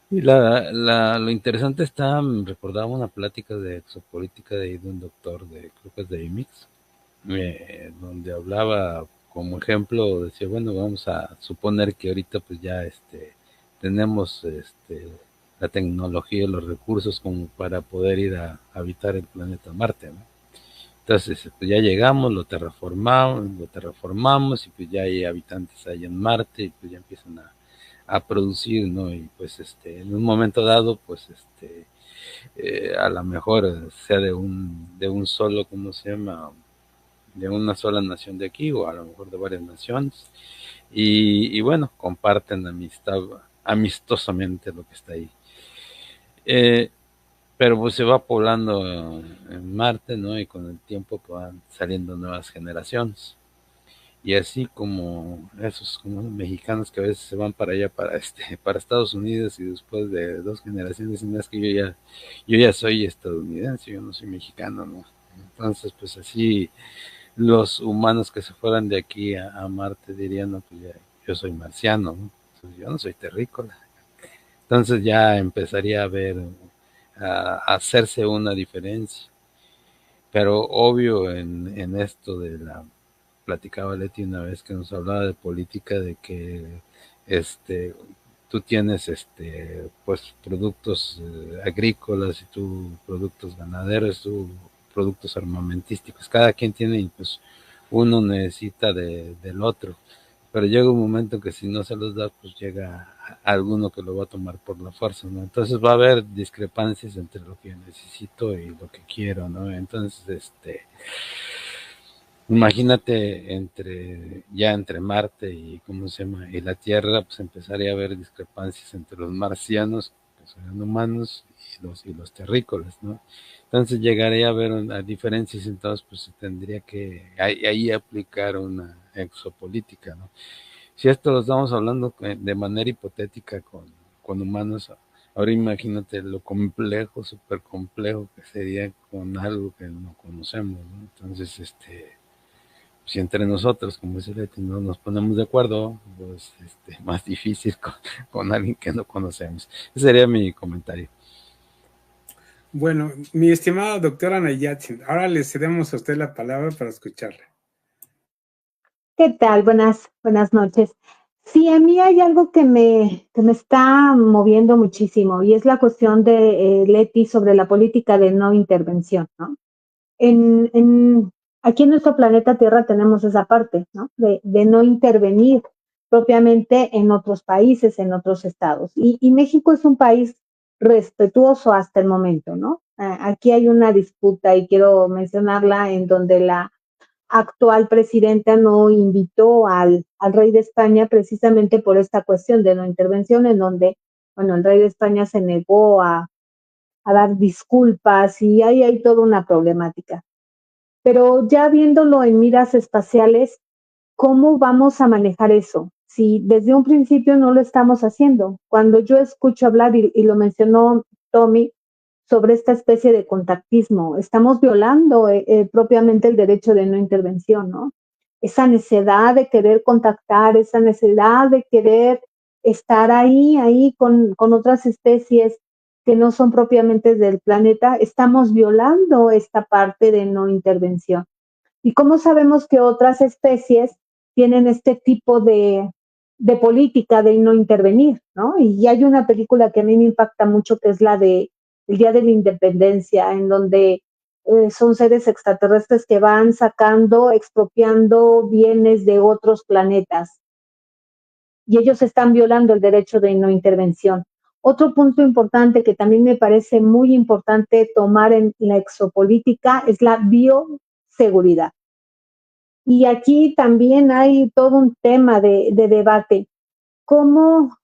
Y lo interesante está, recordaba una plática de exopolítica de un doctor creo que es de IMIX, donde hablaba como ejemplo, decía, bueno, vamos a suponer que ahorita pues ya tenemos la tecnología y los recursos como para poder ir a habitar el planeta Marte, ¿no? Entonces, pues ya llegamos, lo terraformamos y pues ya hay habitantes ahí en Marte y pues ya empiezan a producir, ¿no? Y pues en un momento dado, pues a lo mejor sea de un solo, ¿cómo se llama? De una sola nación de aquí o a lo mejor de varias naciones y bueno, comparten amistosamente lo que está ahí. Pero pues se va poblando en Marte, ¿no? Y con el tiempo pues, van saliendo nuevas generaciones. Y así como esos como mexicanos que a veces se van para allá, para Estados Unidos, y después de 2 generaciones dicen, es que yo ya soy estadounidense, yo no soy mexicano, ¿no? Entonces, pues así los humanos que se fueran de aquí a Marte dirían, no, pues ya, yo soy marciano, ¿no? Entonces, yo no soy terrícola. Entonces ya empezaría a hacerse una diferencia. Pero obvio en esto platicaba Leti una vez que nos hablaba de política, de que tú tienes pues productos agrícolas y tú productos ganaderos, tú productos armamentísticos, cada quien tiene y pues uno necesita del otro, pero llega un momento que si no se los da, pues llega alguno que lo va a tomar por la fuerza, ¿no? Entonces va a haber discrepancias entre lo que necesito y lo que quiero, ¿no? Entonces, imagínate entre Marte y ¿cómo se llama? Y la Tierra, pues empezaría a haber discrepancias entre los marcianos, que son humanos, y los terrícolas, ¿no? Entonces llegaría a haber diferencias, entonces pues se tendría que ahí aplicar una exopolítica, ¿no? Si esto lo estamos hablando de manera hipotética con humanos, ahora imagínate lo complejo, súper complejo que sería con algo que no conocemos, ¿no? Entonces, si entre nosotros, como dice Leti, no nos ponemos de acuerdo, pues más difícil con alguien que no conocemos. Ese sería mi comentario. Bueno, mi estimada doctora Nayatin, ahora le cedemos a usted la palabra para escucharla. ¿Qué tal? Buenas noches. Sí, a mí hay algo que me está moviendo muchísimo y es la cuestión de Leti sobre la política de no intervención, ¿no? Aquí en nuestro planeta Tierra tenemos esa parte, ¿no? De no intervenir propiamente en otros países, en otros estados. Y México es un país respetuoso hasta el momento, ¿no? Aquí hay una disputa y quiero mencionarla en donde la actual presidenta no invitó al rey de España precisamente por esta cuestión de no intervención, en donde, bueno, el rey de España se negó a dar disculpas y ahí hay toda una problemática. Pero ya viéndolo en miras espaciales, ¿cómo vamos a manejar eso? Si desde un principio no lo estamos haciendo. Cuando yo escucho hablar, y lo mencionó Tommy, sobre esta especie de contactismo, estamos violando propiamente el derecho de no intervención, ¿no? Esa necesidad de querer contactar, esa necesidad de querer estar ahí con otras especies que no son propiamente del planeta, estamos violando esta parte de no intervención. ¿Y cómo sabemos que otras especies tienen este tipo de política de no intervenir, ¿no? Y hay una película que a mí me impacta mucho, que es la de El Día de la Independencia, en donde son seres extraterrestres que van sacando, expropiando bienes de otros planetas. Y ellos están violando el derecho de no intervención. Otro punto importante que también me parece muy importante tomar en la exopolítica es la bioseguridad. Y aquí también hay todo un tema de debate. ¿Cómo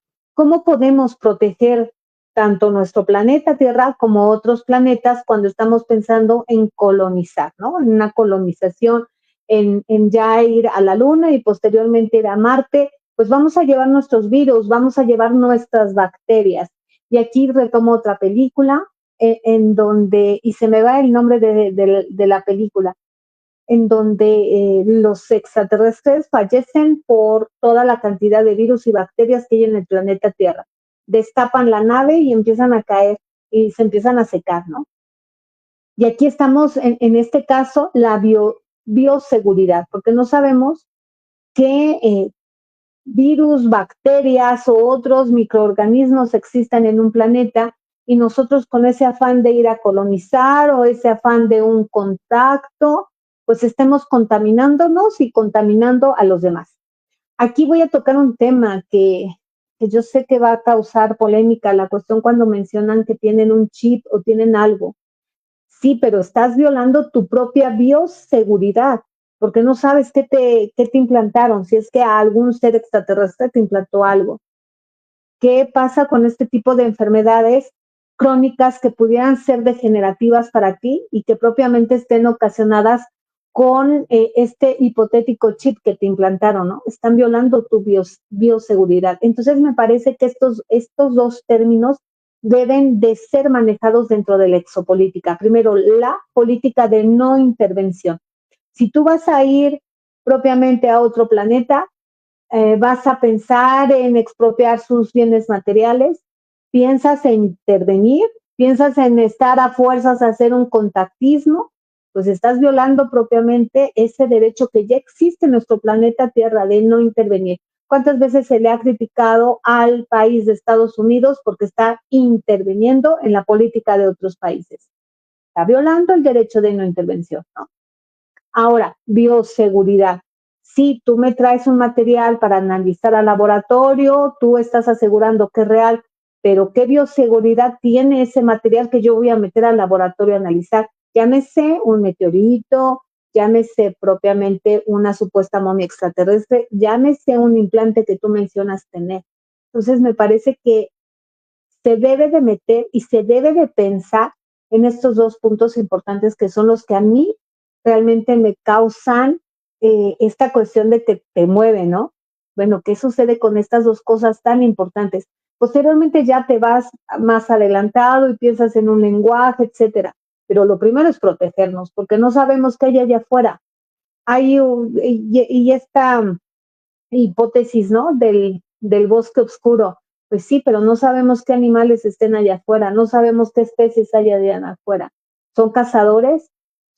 podemos proteger tanto nuestro planeta Tierra como otros planetas cuando estamos pensando en colonizar, ¿no? En una colonización, en ya ir a la Luna y posteriormente ir a Marte, pues vamos a llevar nuestros virus, vamos a llevar nuestras bacterias. Y aquí retomo otra película en donde, y se me va el nombre de la película, en donde los extraterrestres fallecen por toda la cantidad de virus y bacterias que hay en el planeta Tierra. Destapan la nave y empiezan a caer y se empiezan a secar, ¿no? Y aquí estamos, en este caso, la bioseguridad, porque no sabemos qué virus, bacterias o otros microorganismos existan en un planeta y nosotros con ese afán de ir a colonizar o ese afán de un contacto, pues estemos contaminándonos y contaminando a los demás. Aquí voy a tocar un tema que yo sé que va a causar polémica, la cuestión cuando mencionan que tienen un chip o tienen algo. Sí, pero estás violando tu propia bioseguridad, porque no sabes qué te implantaron, si es que a algún ser extraterrestre te implantó algo. ¿Qué pasa con este tipo de enfermedades crónicas que pudieran ser degenerativas para ti y que propiamente estén ocasionadas con este hipotético chip que te implantaron, ¿no? Están violando tu bioseguridad. Entonces me parece que estos dos términos deben de ser manejados dentro de la exopolítica. Primero, la política de no intervención. Si tú vas a ir propiamente a otro planeta, vas a pensar en expropiar sus bienes materiales, piensas en intervenir, piensas en estar a fuerzas a hacer un contactismo, pues estás violando propiamente ese derecho que ya existe en nuestro planeta Tierra de no intervenir. ¿Cuántas veces se le ha criticado al país de Estados Unidos porque está interviniendo en la política de otros países? Está violando el derecho de no intervención, ¿no? Ahora, bioseguridad. Si tú me traes un material para analizar al laboratorio, tú estás asegurando que es real, pero ¿qué bioseguridad tiene ese material que yo voy a meter al laboratorio a analizar? Llámese un meteorito, llámese propiamente una supuesta momia extraterrestre, llámese un implante que tú mencionas tener. Entonces, me parece que se debe de meter y se debe de pensar en estos dos puntos importantes que son los que a mí realmente me causan esta cuestión de que te mueve, ¿no? Bueno, ¿qué sucede con estas dos cosas tan importantes? Posteriormente ya te vas más adelantado y piensas en un lenguaje, etcétera. Pero lo primero es protegernos, porque no sabemos qué hay allá afuera. Y esta hipótesis, ¿no? Del bosque oscuro. Pues sí, pero no sabemos qué animales estén allá afuera, no sabemos qué especies hay allá afuera. ¿Son cazadores?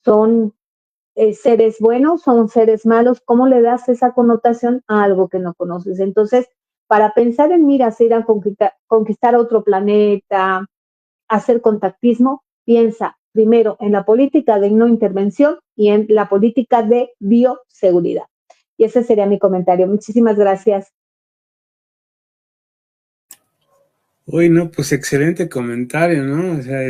¿Son seres buenos? ¿Son seres malos? ¿Cómo le das esa connotación a algo que no conoces? Entonces, para pensar en miras, ir a conquistar otro planeta, hacer contactismo, piensa primero en la política de no intervención y en la política de bioseguridad. Y ese sería mi comentario. Muchísimas gracias. Uy, no, pues excelente comentario, ¿no? O sea,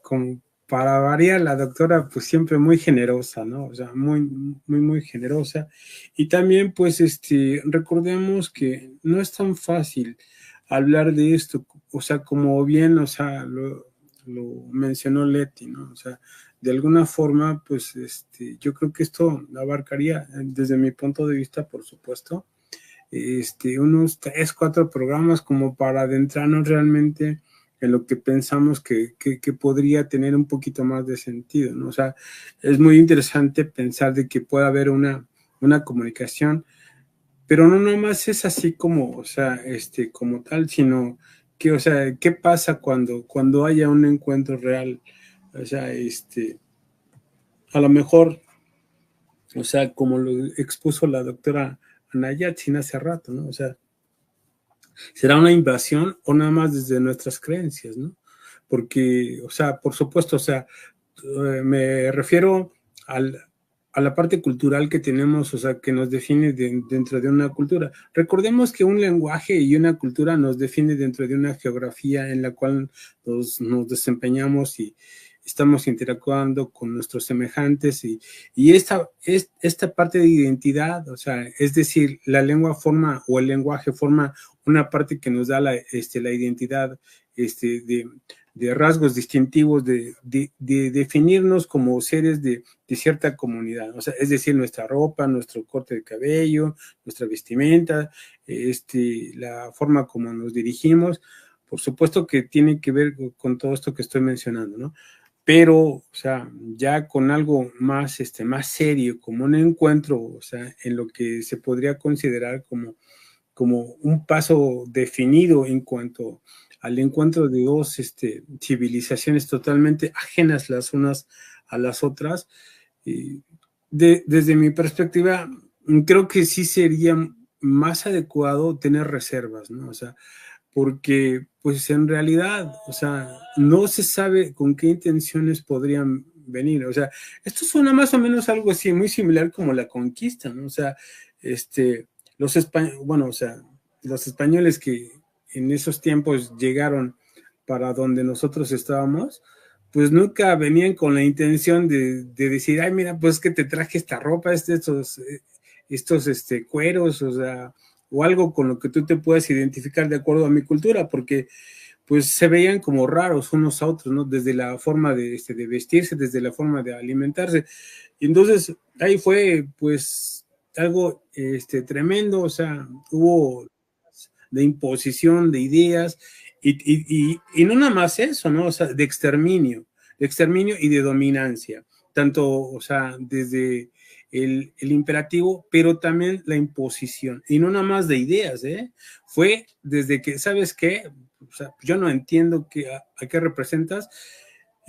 como para variar, la doctora, pues siempre muy generosa, ¿no? O sea, muy generosa. Y también, pues, recordemos que no es tan fácil hablar de esto, o sea, como bien, o sea, lo mencionó Leti, ¿no? O sea, de alguna forma, pues, yo creo que esto abarcaría, desde mi punto de vista, por supuesto, unos 3, 4 programas como para adentrarnos realmente en lo que pensamos que podría tener un poquito más de sentido, ¿no? O sea, es muy interesante pensar de que pueda haber una comunicación, pero no nomás es así como, o sea, como tal, sino que, o sea, ¿qué pasa cuando haya un encuentro real? O sea, a lo mejor, o sea, como lo expuso la doctora Anayatzin hace rato, ¿no? O sea, ¿será una invasión o nada más desde nuestras creencias, ¿no? Porque, o sea, por supuesto, o sea, me refiero a la parte cultural que tenemos, o sea, que nos define dentro de una cultura. Recordemos que un lenguaje y una cultura nos define dentro de una geografía en la cual nos desempeñamos y estamos interactuando con nuestros semejantes y esta parte de identidad, o sea, es decir, la lengua forma o el lenguaje forma una parte que nos da la identidad de rasgos distintivos, de definirnos como seres de cierta comunidad, o sea, es decir, nuestra ropa, nuestro corte de cabello, nuestra vestimenta, la forma como nos dirigimos, por supuesto que tiene que ver con todo esto que estoy mencionando, ¿no? Pero, o sea, ya con algo más, más serio, como un encuentro, o sea, en lo que se podría considerar como un paso definido en cuanto al encuentro de dos civilizaciones totalmente ajenas las unas a las otras. Desde mi perspectiva, creo que sí sería más adecuado tener reservas, ¿no? O sea, porque pues en realidad, o sea, no se sabe con qué intenciones podrían venir. O sea, esto suena más o menos algo así, muy similar como la conquista, ¿no? O sea, bueno, o sea, los españoles que en esos tiempos llegaron para donde nosotros estábamos, pues nunca venían con la intención de decir, ay, mira, pues que te traje esta ropa, estos cueros, o sea, o algo con lo que tú te puedas identificar de acuerdo a mi cultura, porque pues se veían como raros unos a otros, ¿no? Desde la forma de vestirse, desde la forma de alimentarse. Y entonces ahí fue pues algo tremendo, o sea, hubo de imposición de ideas y no nada más eso, ¿no? O sea, de exterminio y de dominancia, tanto, o sea, desde el imperativo, pero también la imposición, y no nada más de ideas, ¿eh? Fue desde que, ¿sabes qué? O sea, yo no entiendo a qué representas,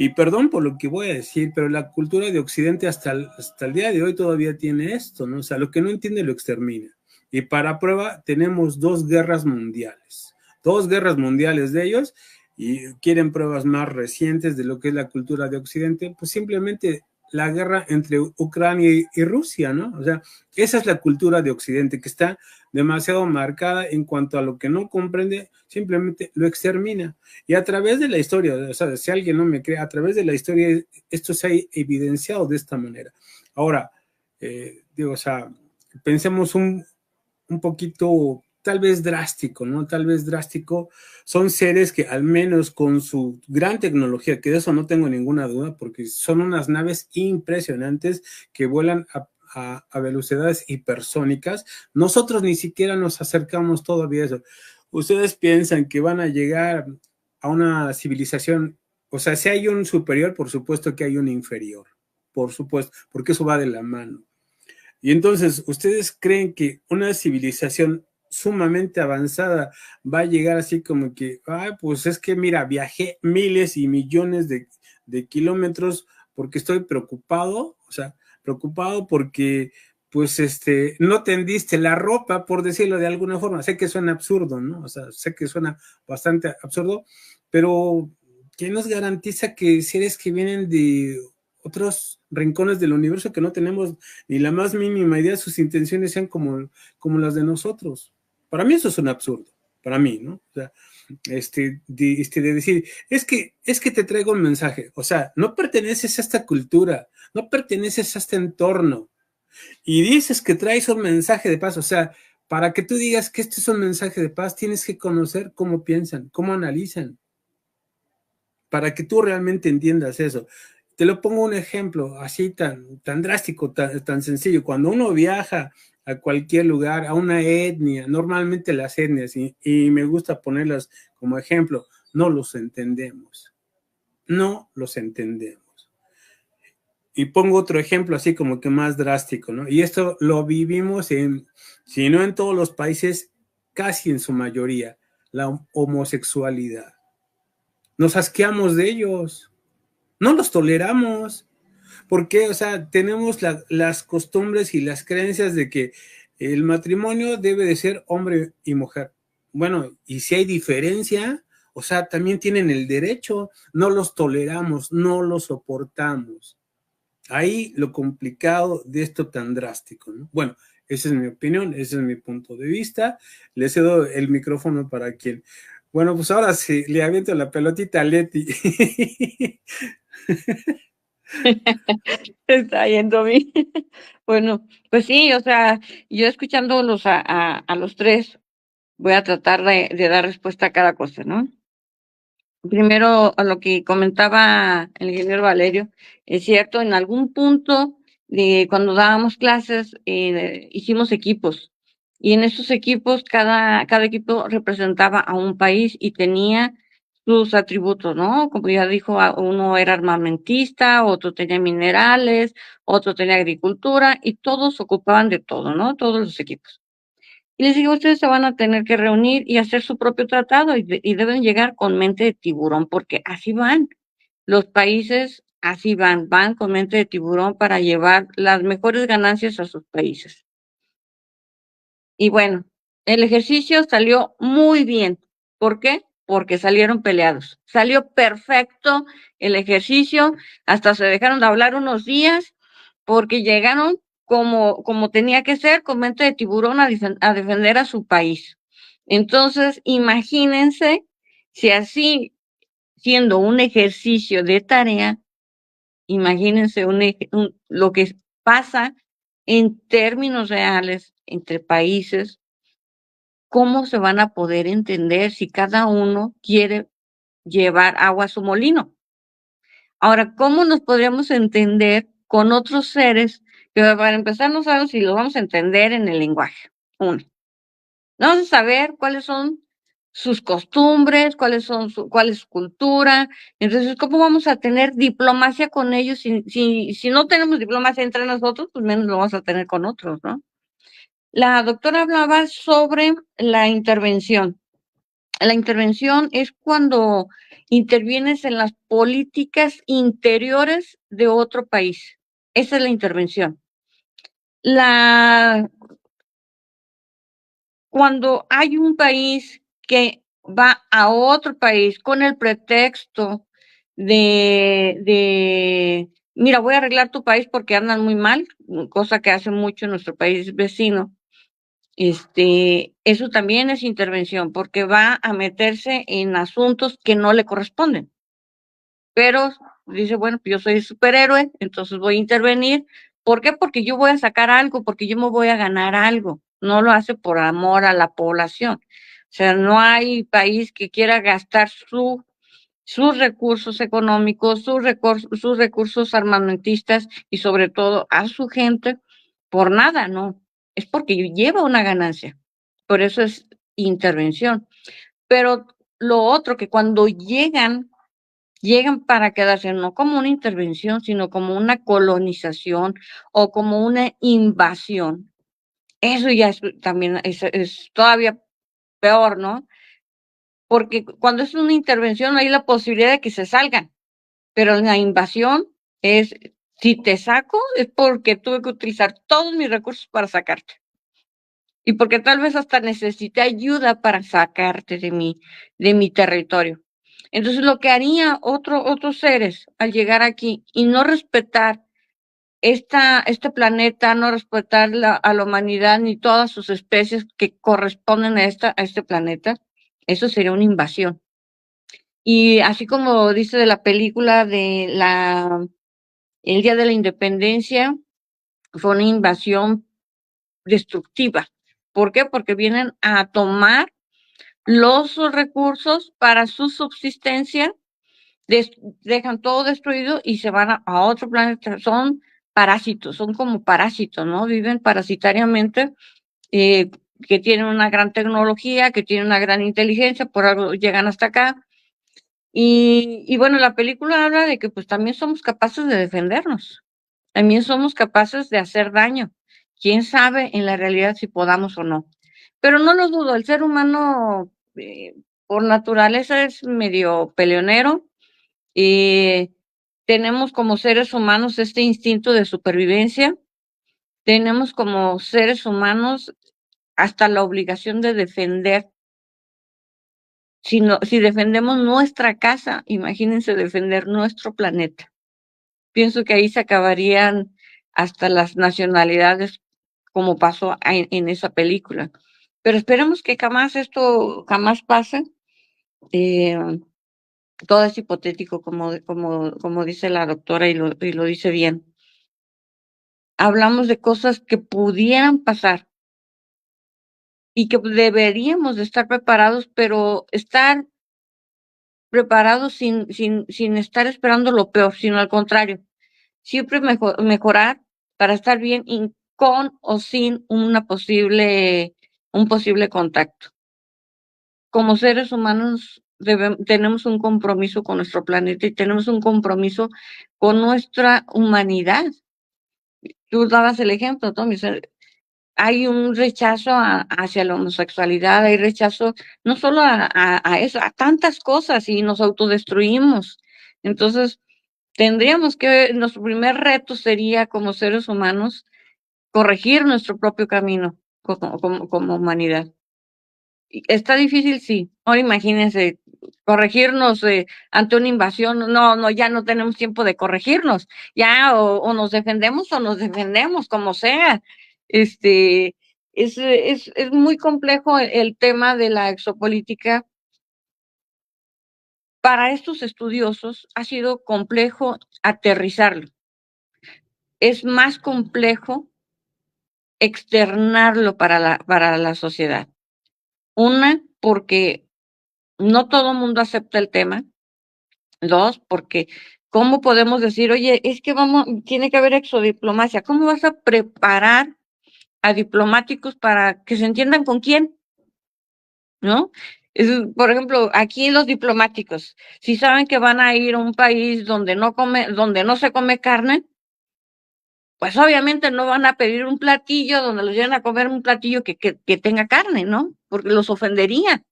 Y perdón por lo que voy a decir, pero la cultura de Occidente hasta el día de hoy todavía tiene esto, ¿no? O sea, lo que no entiende lo extermina. Y para prueba tenemos 2 guerras mundiales. 2 guerras mundiales de ellos, y quieren pruebas más recientes de lo que es la cultura de Occidente, pues simplemente la guerra entre Ucrania y Rusia, ¿no? O sea, esa es la cultura de Occidente, que está demasiado marcada en cuanto a lo que no comprende, simplemente lo extermina. Y a través de la historia, o sea, si alguien no me cree, a través de la historia esto se ha evidenciado de esta manera. Ahora, digo, o sea, pensemos un poquito, tal vez drástico, ¿no? Tal vez drástico. Son seres que al menos con su gran tecnología, que de eso no tengo ninguna duda, porque son unas naves impresionantes que vuelan a velocidades hipersónicas. Nosotros ni siquiera nos acercamos todavía a eso. Ustedes piensan que van a llegar a una civilización, o sea, si hay un superior, por supuesto que hay un inferior, por supuesto, porque eso va de la mano. Y entonces, ¿ustedes creen que una civilización sumamente avanzada va a llegar así como que, ay, pues es que mira, viajé miles y millones de kilómetros porque estoy preocupado, o sea, preocupado porque pues no tendiste la ropa, por decirlo de alguna forma? Sé que suena absurdo, ¿no? O sea, sé que suena bastante absurdo, pero ¿quién nos garantiza que seres que vienen de otros rincones del universo que no tenemos ni la más mínima idea, sus intenciones sean como las de nosotros? Para mí eso es un absurdo, para mí, ¿no? O sea, de decir, es que te traigo un mensaje, o sea, no perteneces a esta cultura, no perteneces a este entorno, y dices que traes un mensaje de paz, o sea, para que tú digas que este es un mensaje de paz, tienes que conocer cómo piensan, cómo analizan, para que tú realmente entiendas eso. Te lo pongo un ejemplo así tan drástico, tan sencillo. Cuando uno viaja a cualquier lugar, a una etnia, normalmente las etnias, y me gusta ponerlas como ejemplo, no los entendemos. No los entendemos. Y pongo otro ejemplo así como que más drástico, ¿no? Y esto lo vivimos si no en todos los países, casi en su mayoría, la homosexualidad. Nos asqueamos de ellos, no los toleramos. ¿Por qué? O sea, tenemos las costumbres y las creencias de que el matrimonio debe de ser hombre y mujer. Bueno, y si hay diferencia, o sea, también tienen el derecho, no los toleramos, no los soportamos. Ahí lo complicado de esto tan drástico, ¿no? Bueno, esa es mi opinión, ese es mi punto de vista. Le cedo el micrófono para quien. Bueno, pues ahora sí, le aviento la pelotita a Leti. Está yendo bien. Bueno, pues sí, o sea, yo escuchándolos a los tres, voy a tratar de dar respuesta a cada cosa, ¿no? Primero, a lo que comentaba el ingeniero Valerio, es cierto, en algún punto de cuando dábamos clases, hicimos equipos, y en esos equipos cada equipo representaba a un país y tenía sus atributos, ¿no? Como ya dijo, uno era armamentista, otro tenía minerales, otro tenía agricultura, y todos ocupaban de todo, ¿no? Todos los equipos. Y les digo, ustedes se van a tener que reunir y hacer su propio tratado y deben llegar con mente de tiburón, porque así van. Los países así van con mente de tiburón para llevar las mejores ganancias a sus países. Y bueno, el ejercicio salió muy bien. ¿Por qué? Porque salieron peleados. Salió perfecto el ejercicio, hasta se dejaron de hablar unos días porque llegaron como tenía que ser, con mente de tiburón a defender a su país. Entonces, imagínense si así, siendo un ejercicio de tarea, imagínense lo que pasa en términos reales entre países, cómo se van a poder entender si cada uno quiere llevar agua a su molino. Ahora, ¿cómo nos podríamos entender con otros seres que para empezar no sabemos si los vamos a entender en el lenguaje? Uno, no vamos a saber cuáles son sus costumbres, cuál es su cultura. Entonces, ¿cómo vamos a tener diplomacia con ellos si no tenemos diplomacia entre nosotros, pues menos lo vamos a tener con otros, ¿no? La doctora hablaba sobre la intervención. La intervención es cuando intervienes en las políticas interiores de otro país. Esa es la intervención. Cuando hay un país que va a otro país con el pretexto mira, voy a arreglar tu país porque andan muy mal, cosa que hace mucho nuestro país vecino. Eso también es intervención, porque va a meterse en asuntos que no le corresponden. Pero dice, bueno, yo soy superhéroe, entonces voy a intervenir. ¿Por qué? Porque yo voy a sacar algo, porque yo me voy a ganar algo. No lo hace por amor a la población. O sea, no hay país que quiera gastar sus recursos económicos, sus recursos armamentistas y sobre todo a su gente por nada, no. Es porque lleva una ganancia. Por eso es intervención. Pero lo otro, que cuando llegan para quedarse, no como una intervención, sino como una colonización o como una invasión. Eso ya también es todavía peor, ¿no? Porque cuando es una intervención hay la posibilidad de que se salgan, pero en la invasión es, si te saco, es porque tuve que utilizar todos mis recursos para sacarte. Y porque tal vez hasta necesité ayuda para sacarte de mi territorio. Entonces, lo que haría otros seres al llegar aquí y no respetar este planeta, no respetar a la humanidad ni todas sus especies que corresponden a este planeta, eso sería una invasión. Y así como dice de la película El Día de la Independencia, fue una invasión destructiva. ¿Por qué? Porque vienen a tomar los recursos para su subsistencia, dejan todo destruido y se van a otro planeta. Son parásitos, son como parásitos, ¿no? Viven parasitariamente, que tienen una gran tecnología, que tienen una gran inteligencia, por algo llegan hasta acá. Y bueno, la película habla de que pues también somos capaces de defendernos, también somos capaces de hacer daño. Quién sabe en la realidad si podamos o no. Pero no lo dudo, el ser humano por naturaleza es medio peleonero y tenemos como seres humanos este instinto de supervivencia, tenemos como seres humanos hasta la obligación de defender. Si defendemos nuestra casa, imagínense defender nuestro planeta. Pienso que ahí se acabarían hasta las nacionalidades, como pasó en esa película. Pero esperemos que jamás pase. Eh, Todo es hipotético, como dice la doctora, y lo dice bien. Hablamos de cosas que pudieran pasar y que deberíamos de estar preparados, pero estar preparados sin estar esperando lo peor, sino al contrario, siempre mejorar para estar bien con o sin un posible contacto. Como seres humanos tenemos un compromiso con nuestro planeta y tenemos un compromiso con nuestra humanidad. Tú dabas el ejemplo, Tommy. Hay un rechazo hacia la homosexualidad, hay rechazo no solo a eso, a tantas cosas, y nos autodestruimos. Entonces, nuestro primer reto sería como seres humanos corregir nuestro propio camino como humanidad. Está difícil, sí. Ahora imagínense, corregirnos ante una invasión, no, ya no tenemos tiempo de corregirnos, ya o nos defendemos, como sea. Es muy complejo el tema de la exopolítica. Para estos estudiosos ha sido complejo aterrizarlo. Es más complejo externarlo para la sociedad. Una, porque no todo el mundo acepta el tema. Dos, porque ¿cómo podemos decir, oye, es que tiene que haber exodiplomacia? ¿Cómo vas a preparar a diplomáticos para que se entiendan con quién? ¿No? Por ejemplo, aquí los diplomáticos, si saben que van a ir a un país donde no se come carne, pues obviamente no van a pedir un platillo donde los lleven a comer un platillo que tenga carne, ¿no? Porque los ofendería.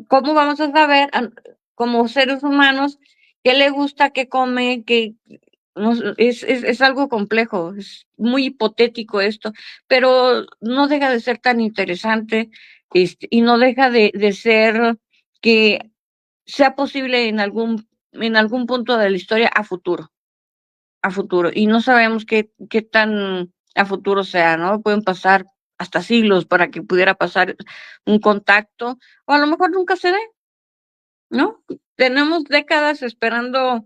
¿Cómo vamos a saber como seres humanos qué le gusta, qué come, es algo complejo, es muy hipotético esto, pero no deja de ser tan interesante, y no deja de ser que sea posible en algún punto de la historia a futuro, y no sabemos qué tan a futuro sea, ¿no? Pueden pasar hasta siglos para que pudiera pasar un contacto, o a lo mejor nunca se dé, ¿no? Tenemos décadas esperando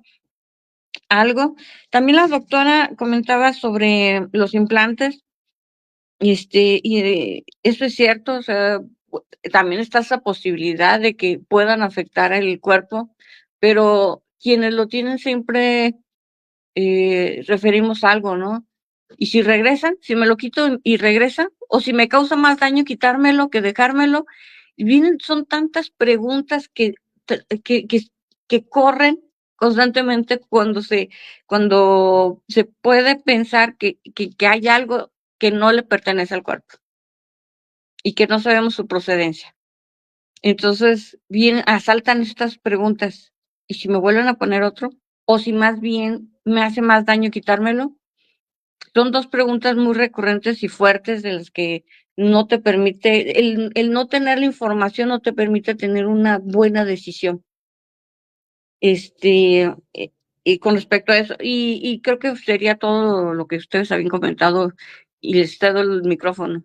algo. También la doctora comentaba sobre los implantes, eso es cierto, o sea, también está esa posibilidad de que puedan afectar el cuerpo, pero quienes lo tienen siempre referimos algo, ¿no? Y si regresan, si me lo quito y regresa, o si me causa más daño quitármelo que dejármelo, son tantas preguntas que, que, que corren constantemente cuando se puede pensar que hay algo que no le pertenece al cuerpo y que no sabemos su procedencia. Entonces, bien, asaltan estas preguntas. ¿Y si me vuelven a poner otro? ¿O si más bien me hace más daño quitármelo? Son dos preguntas muy recurrentes y fuertes de las que no te permite, el no tener la información no te permite tener una buena decisión. Este, eh, y con respecto a eso, y creo que sería todo lo que ustedes habían comentado y les cedo el micrófono.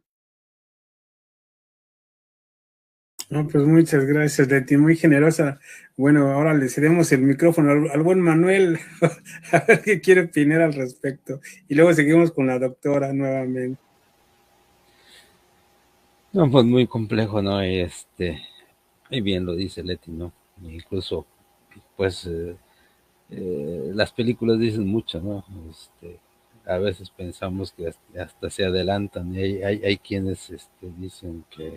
No, pues muchas gracias, Leti, muy generosa. Bueno, ahora le cedemos el micrófono al buen Manuel, a ver qué quiere opinar al respecto. Y luego seguimos con la doctora nuevamente. No, pues muy complejo, ¿no? Y bien lo dice Leti, ¿no? Incluso, pues, las películas dicen mucho, ¿no? A veces pensamos que hasta se adelantan y hay quienes dicen que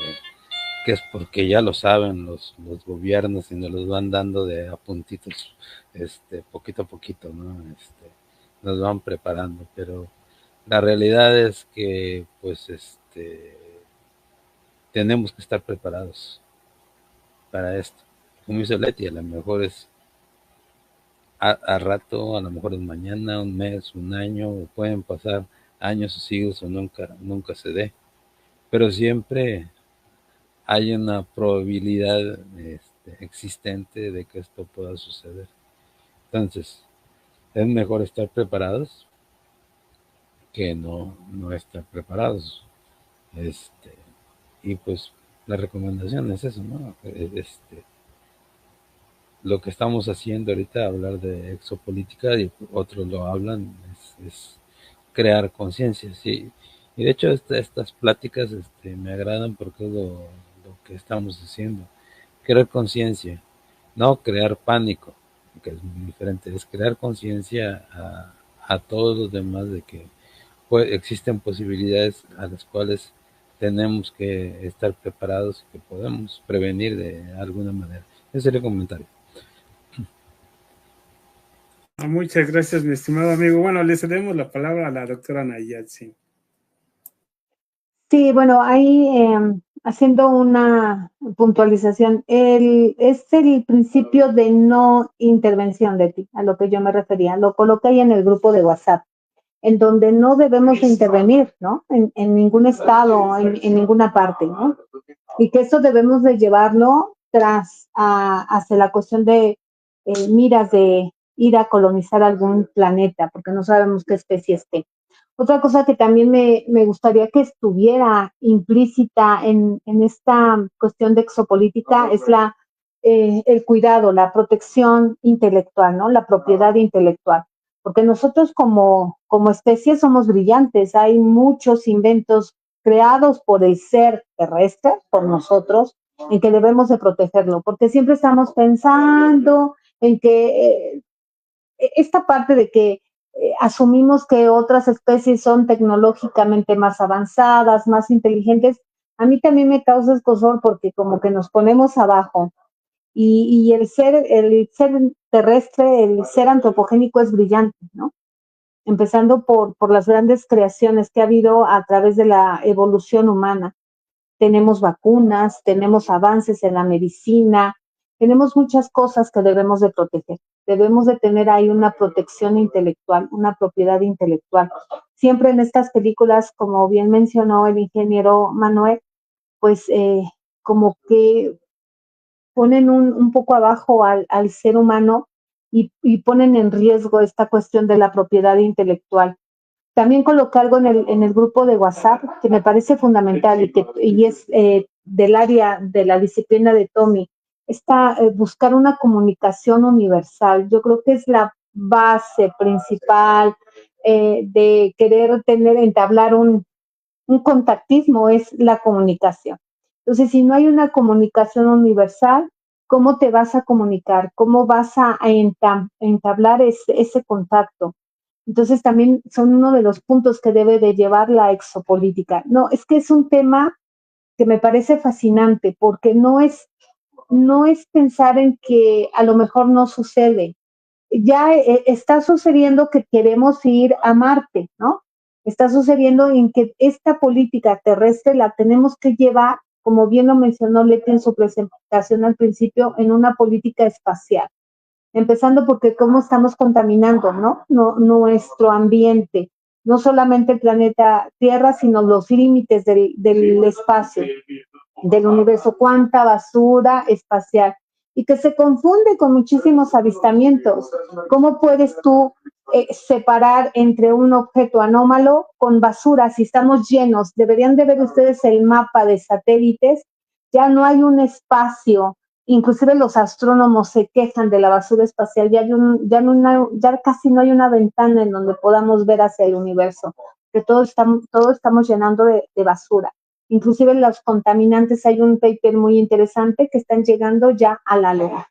es porque ya lo saben los gobiernos y nos los van dando de a puntitos, poquito a poquito, ¿no? Nos van preparando, pero la realidad es que, pues, tenemos que estar preparados para esto. Como dice Leti, a lo mejor es a rato, a lo mejor es mañana, un mes, un año, o pueden pasar años o siglos o nunca se dé, pero siempre hay una probabilidad existente de que esto pueda suceder. Entonces, es mejor estar preparados que no estar preparados. Y pues la recomendación es eso, ¿no? Lo que estamos haciendo ahorita, hablar de exopolítica, y otros lo hablan, es crear conciencia, sí. Y de hecho estas pláticas me agradan porque es lo que estamos haciendo, crear conciencia, no crear pánico, que es muy diferente, es crear conciencia a todos los demás de que existen posibilidades a las cuales tenemos que estar preparados y que podemos prevenir de alguna manera. Ese sería el comentario. Muchas gracias, mi estimado amigo. Bueno, le cedemos la palabra a la doctora Nayat, sí. Sí, bueno, ahí haciendo una puntualización, es el principio de no intervención de ti, a lo que yo me refería. Lo coloqué ahí en el grupo de WhatsApp, en donde no debemos intervenir, ¿no? En ningún estado, en ninguna parte, ¿no? Y que eso debemos de llevarlo hacia la cuestión de miras de ir a colonizar algún planeta, porque no sabemos qué especie esté. Otra cosa que también me gustaría que estuviera implícita en esta cuestión de exopolítica es el cuidado, la protección intelectual, ¿no? La propiedad intelectual. Porque nosotros como especie somos brillantes, hay muchos inventos creados por el ser terrestre, por nosotros, en que debemos de protegerlo, porque siempre estamos pensando en que esta parte de que asumimos que otras especies son tecnológicamente más avanzadas, más inteligentes, a mí también me causa escozor porque como que nos ponemos abajo y el ser terrestre, el ser antropogénico es brillante, ¿no? Empezando por las grandes creaciones que ha habido a través de la evolución humana. tenemos vacunas, tenemos avances en la medicina, tenemos muchas cosas que debemos de proteger. Debemos de tener ahí una protección intelectual, una propiedad intelectual. Siempre en estas películas, como bien mencionó el ingeniero Manuel, pues como que ponen un poco abajo al ser humano y ponen en riesgo esta cuestión de la propiedad intelectual. También coloqué algo en el grupo de WhatsApp que me parece fundamental y es del área de la disciplina de Tommy, buscar una comunicación universal. Yo creo que es la base principal de querer entablar un contactismo, es la comunicación. Entonces, si no hay una comunicación universal, ¿cómo te vas a comunicar? ¿Cómo vas a entablar ese contacto? Entonces también son uno de los puntos que debe de llevar la exopolítica. No, es que es un tema que me parece fascinante porque no es pensar en que a lo mejor no sucede. Ya está sucediendo que queremos ir a Marte, ¿no? Está sucediendo en que esta política terrestre la tenemos que llevar, como bien lo mencionó Leti en su presentación al principio, en una política espacial. Empezando porque cómo estamos contaminando, ¿no? Nuestro ambiente, no solamente el planeta Tierra, sino los límites del espacio, del universo, cuánta basura espacial, y que se confunde con muchísimos avistamientos. ¿Cómo puedes tú separar entre un objeto anómalo con basura si estamos llenos? Deberían de ver ustedes el mapa de satélites, ya no hay un espacio. Inclusive los astrónomos se quejan de la basura espacial, ya casi no hay una ventana en donde podamos ver hacia el universo, que todo estamos llenando de basura. Inclusive los contaminantes, hay un paper muy interesante que están llegando ya a la luna.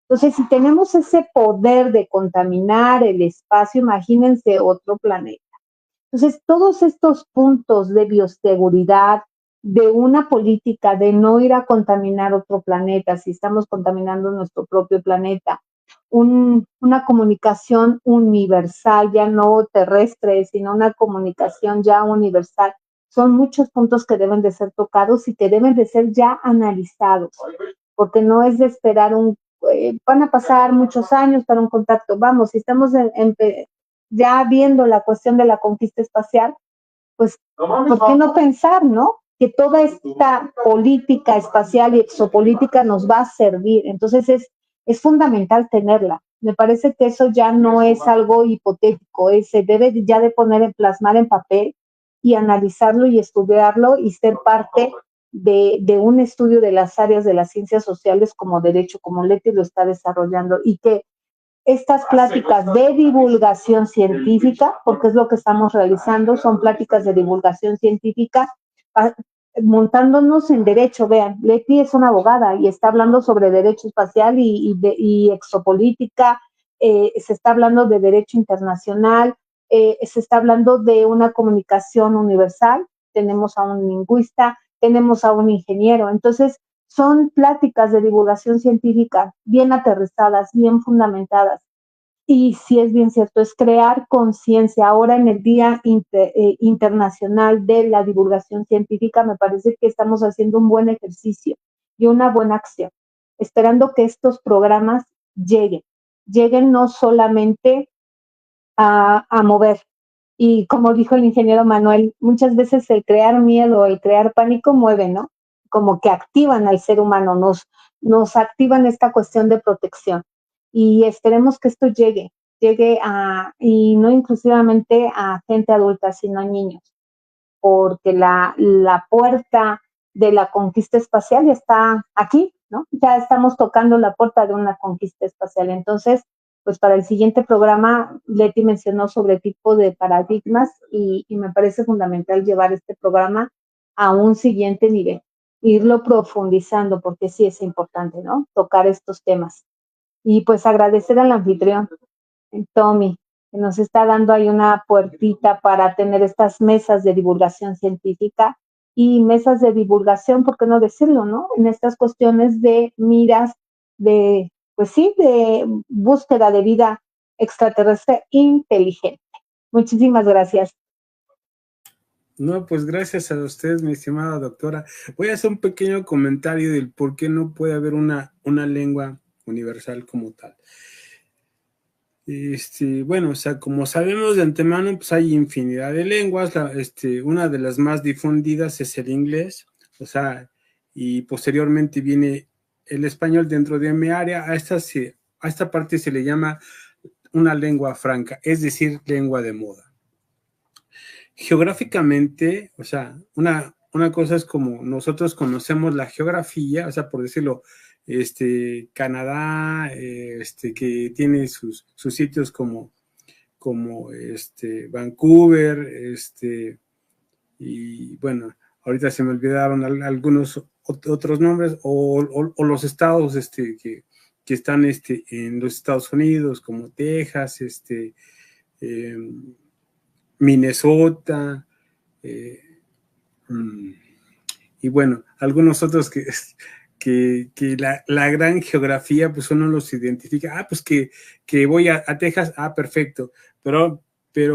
Entonces, si tenemos ese poder de contaminar el espacio, imagínense otro planeta. Entonces, todos estos puntos de bioseguridad, de una política de no ir a contaminar otro planeta, si estamos contaminando nuestro propio planeta, una comunicación universal, ya no terrestre, sino una comunicación ya universal, son muchos puntos que deben de ser tocados y que deben de ser ya analizados, porque no es de esperar van a pasar muchos años para un contacto. Vamos, si estamos ya viendo la cuestión de la conquista espacial, pues, ¿por qué no pensar, no? Que toda esta política espacial y exopolítica nos va a servir. Entonces, es fundamental tenerla. Me parece que eso ya no es algo hipotético, se debe ya de plasmar en papel y analizarlo y estudiarlo y ser parte de un estudio de las áreas de las ciencias sociales como derecho, como Leti lo está desarrollando, y que estas pláticas de divulgación científica, porque es lo que estamos realizando, son pláticas de divulgación científica, montándonos en derecho. Vean, Leti es una abogada y está hablando sobre derecho espacial y exopolítica, se está hablando de derecho internacional, se está hablando de una comunicación universal, tenemos a un lingüista, tenemos a un ingeniero. Entonces, son pláticas de divulgación científica bien aterrizadas, bien fundamentadas. Y sí es bien cierto, es crear conciencia. Ahora en el Día Internacional de la Divulgación Científica, me parece que estamos haciendo un buen ejercicio y una buena acción, esperando que estos programas lleguen no solamente a mover. Y como dijo el ingeniero Manuel, muchas veces el crear miedo, el crear pánico mueve, ¿no? Como que activan al ser humano, nos activan esta cuestión de protección. Y esperemos que esto llegue y no inclusivamente a gente adulta, sino a niños, porque la puerta de la conquista espacial ya está aquí, ¿no? Ya estamos tocando la puerta de una conquista espacial. Entonces, pues para el siguiente programa, Leti mencionó sobre tipo de paradigmas y me parece fundamental llevar este programa a un siguiente nivel, irlo profundizando, porque sí es importante, ¿no? Tocar estos temas. Y pues agradecer al anfitrión, Tommy, que nos está dando ahí una puertita para tener estas mesas de divulgación científica y mesas de divulgación, ¿por qué no decirlo, no? En estas cuestiones de miras, pues sí, de búsqueda de vida extraterrestre inteligente. Muchísimas gracias. No, pues gracias a ustedes, mi estimada doctora. Voy a hacer un pequeño comentario del por qué no puede haber una lengua universal como tal. Bueno, o sea, como sabemos de antemano, pues hay infinidad de lenguas. Una de las más difundidas es el inglés, o sea, y posteriormente viene el español. Dentro de mi área. A esta parte se le llama una lengua franca, es decir, lengua de moda. Geográficamente, o sea, una cosa es como nosotros conocemos la geografía, o sea, por decirlo, Canadá, que tiene sus sitios como Vancouver, y bueno, ahorita se me olvidaron algunos otros nombres, o los estados que están en los Estados Unidos, como Texas, eh, Minnesota, eh, y bueno, algunos otros que la gran geografía, pues uno los identifica. Pues que voy a Texas, perfecto, pero,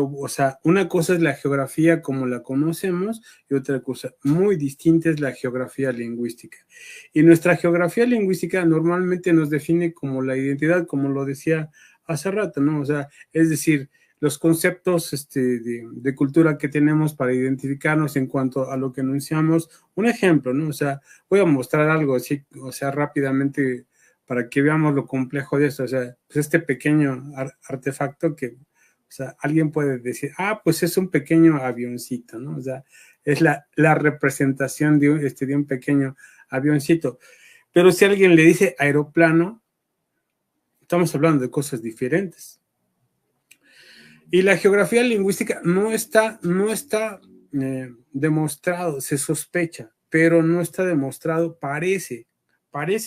o sea, una cosa es la geografía como la conocemos y otra cosa muy distinta es la geografía lingüística. Y nuestra geografía lingüística normalmente nos define como la identidad, como lo decía hace rato, ¿no? O sea, es decir, los conceptos de cultura que tenemos para identificarnos en cuanto a lo que enunciamos. Un ejemplo, ¿no? O sea, voy a mostrar algo así, o sea, rápidamente para que veamos lo complejo de eso. O sea, pues este pequeño artefacto que, o sea, alguien puede decir, pues es un pequeño avioncito, ¿no? O sea, es la representación de un pequeño avioncito. Pero si alguien le dice aeroplano, estamos hablando de cosas diferentes. Y la geografía lingüística no está demostrado, se sospecha, pero no está demostrado. Parece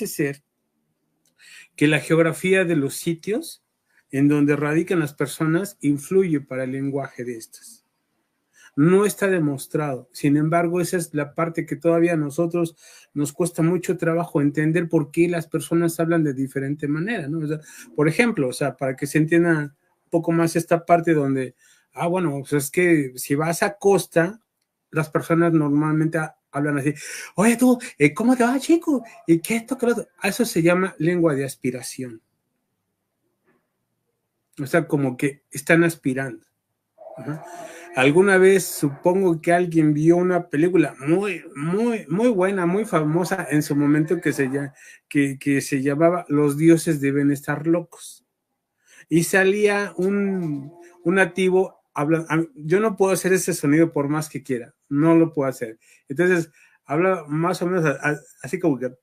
ser que la geografía de los sitios en donde radican las personas influye para el lenguaje de estas. No está demostrado. Sin embargo, esa es la parte que todavía a nosotros nos cuesta mucho trabajo entender por qué las personas hablan de diferente manera, ¿no? O sea, por ejemplo, o sea, para que se entienda un poco más esta parte donde, bueno, pues es que si vas a Costa, las personas normalmente hablan así, oye tú, ¿cómo te va, chico? ¿Y qué esto, qué lo otro? Eso se llama lengua de aspiración. O sea, como que están aspirando. Ajá. Alguna vez supongo que alguien vio una película muy, muy, muy buena, muy famosa en su momento que se llamaba Los dioses deben estar locos. Y salía un nativo hablando. Yo no puedo hacer ese sonido por más que quiera, no lo puedo hacer. Entonces, habla más o menos así como que. A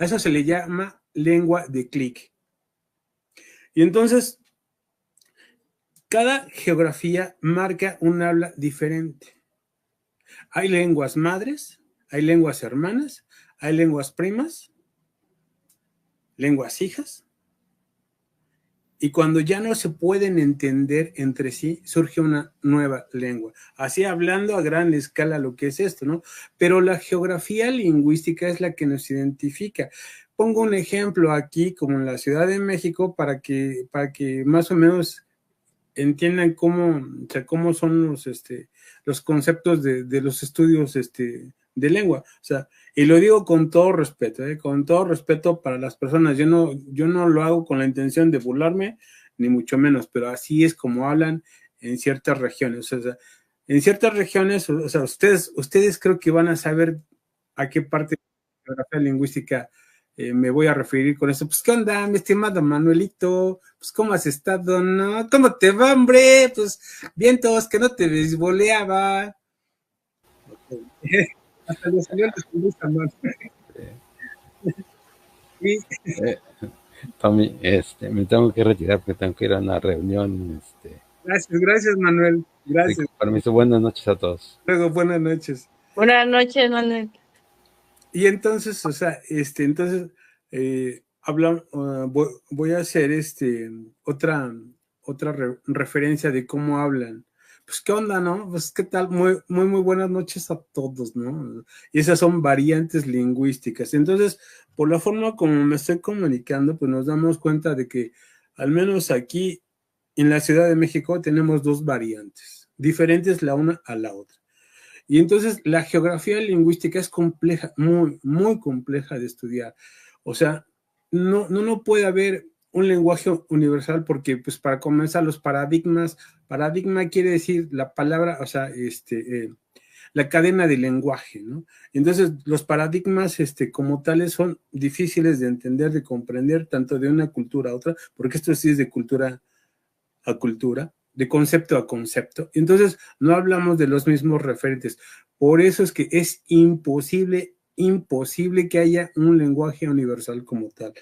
eso se le llama lengua de clic. Y entonces, cada geografía marca un habla diferente. Hay lenguas madres, hay lenguas hermanas, hay lenguas primas, lenguas hijas, y cuando ya no se pueden entender entre sí, surge una nueva lengua. Así hablando a gran escala lo que es esto, ¿no? Pero la geografía lingüística es la que nos identifica. Pongo un ejemplo aquí, como en la Ciudad de México, para que más o menos entiendan cómo son los conceptos de los estudios de lengua. O sea, y lo digo con todo respeto para las personas. Yo no lo hago con la intención de burlarme, ni mucho menos, pero así es como hablan en ciertas regiones. O sea, en ciertas regiones, o sea, ustedes creo que van a saber a qué parte de la geografía lingüística me voy a referir con eso. Pues, ¿qué onda, mi estimado Manuelito? Pues, ¿cómo has estado, no? ¿Cómo te va, hombre? Pues, vientos, que no te desboleaba. Hasta le salió el especialista, ¿no? Sí. Tommy, me tengo que retirar porque tengo que ir a una reunión. Gracias, Manuel. Gracias. Permiso, buenas noches a todos. Luego, buenas noches. Buenas noches, Manuel. Y entonces, o sea, voy a hacer otra referencia de cómo hablan. Pues, ¿qué onda, no? Pues, ¿qué tal? Muy, muy, muy buenas noches a todos, ¿no? Y esas son variantes lingüísticas. Entonces, por la forma como me estoy comunicando, pues nos damos cuenta de que, al menos aquí en la Ciudad de México, tenemos dos variantes. diferentes la una a la otra. Y entonces la geografía lingüística es compleja, muy, muy compleja de estudiar. O sea, no puede haber un lenguaje universal porque, pues, para comenzar, los paradigmas, paradigma quiere decir la palabra, o sea, la cadena de lenguaje, ¿no? Entonces, los paradigmas, como tales, son difíciles de entender, de comprender, tanto de una cultura a otra, porque esto sí es de cultura a cultura, de concepto a concepto. Entonces, no hablamos de los mismos referentes. Por eso es que es imposible que haya un lenguaje universal como tal,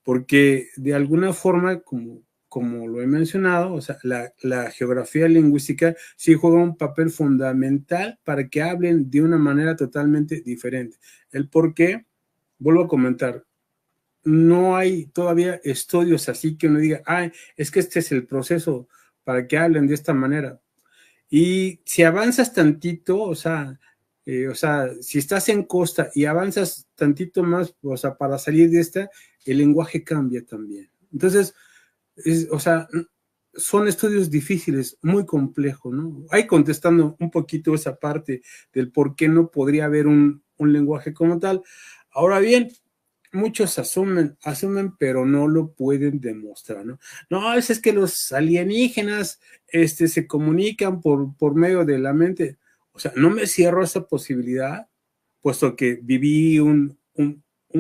porque de alguna forma, como lo he mencionado, o sea, la geografía lingüística sí juega un papel fundamental para que hablen de una manera totalmente diferente. El por qué, vuelvo a comentar, no hay todavía estudios así que uno diga, es que este es el proceso para que hablen de esta manera. Y si avanzas tantito, o sea, si estás en costa y avanzas tantito más, o sea, para salir de esta, el lenguaje cambia también. Entonces, o sea, son estudios difíciles, muy complejos, ¿no? Ahí contestando un poquito esa parte del por qué no podría haber un lenguaje como tal. Ahora bien, muchos asumen, pero no lo pueden demostrar, ¿no? No, es que los alienígenas se comunican por medio de la mente. O sea, no me cierro a esa posibilidad, puesto que viví un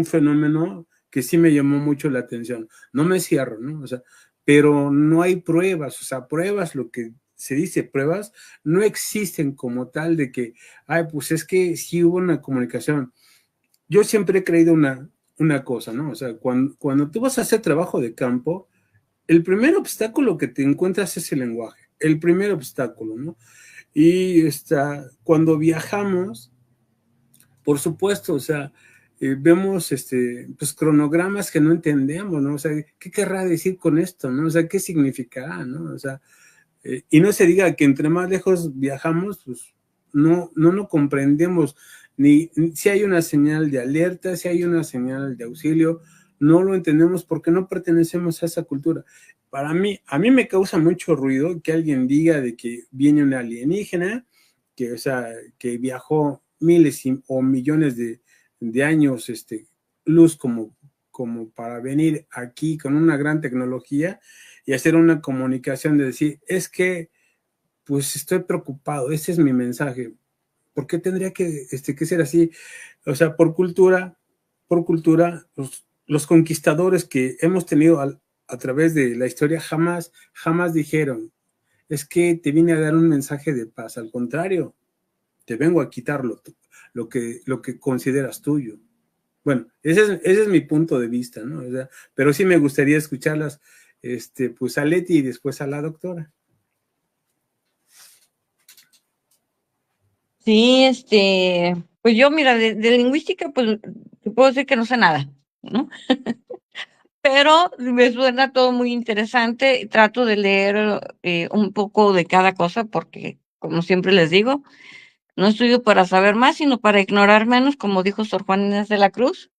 fenómeno que sí me llamó mucho la atención. No me cierro, ¿no? O sea, pero no hay pruebas, o sea, pruebas, lo que se dice pruebas, no existen como tal de que, pues es que sí hubo una comunicación. Yo siempre he creído una cosa, ¿no? O sea, cuando tú vas a hacer trabajo de campo, el primer obstáculo que te encuentras es el lenguaje, el primer obstáculo, ¿no? Y cuando viajamos, por supuesto, o sea, vemos pues cronogramas que no entendemos, ¿no? O sea, ¿qué querrá decir con esto, no? O sea, ¿qué significará, no? O sea, y no se diga que entre más lejos viajamos, pues no comprendemos ni si hay una señal de alerta, si hay una señal de auxilio, no lo entendemos porque no pertenecemos a esa cultura. A mí me causa mucho ruido que alguien diga de que viene un alienígena, que, o sea, que viajó miles o millones de años, luz como para venir aquí con una gran tecnología y hacer una comunicación de decir, es que, pues estoy preocupado, ese es mi mensaje. ¿Por qué tendría que ser así? O sea, por cultura, los conquistadores que hemos tenido a través de la historia jamás dijeron, es que te vine a dar un mensaje de paz. Al contrario, te vengo a quitar lo que consideras tuyo. Bueno, ese es mi punto de vista, ¿no? O sea, pero sí me gustaría escucharlas, pues a Leti y después a la doctora. Sí, pues yo, mira, de lingüística, pues te puedo decir que no sé nada, ¿no? Pero me suena todo muy interesante. Trato de leer un poco de cada cosa porque, como siempre les digo, no estudio para saber más, sino para ignorar menos, como dijo Sor Juana Inés de la Cruz.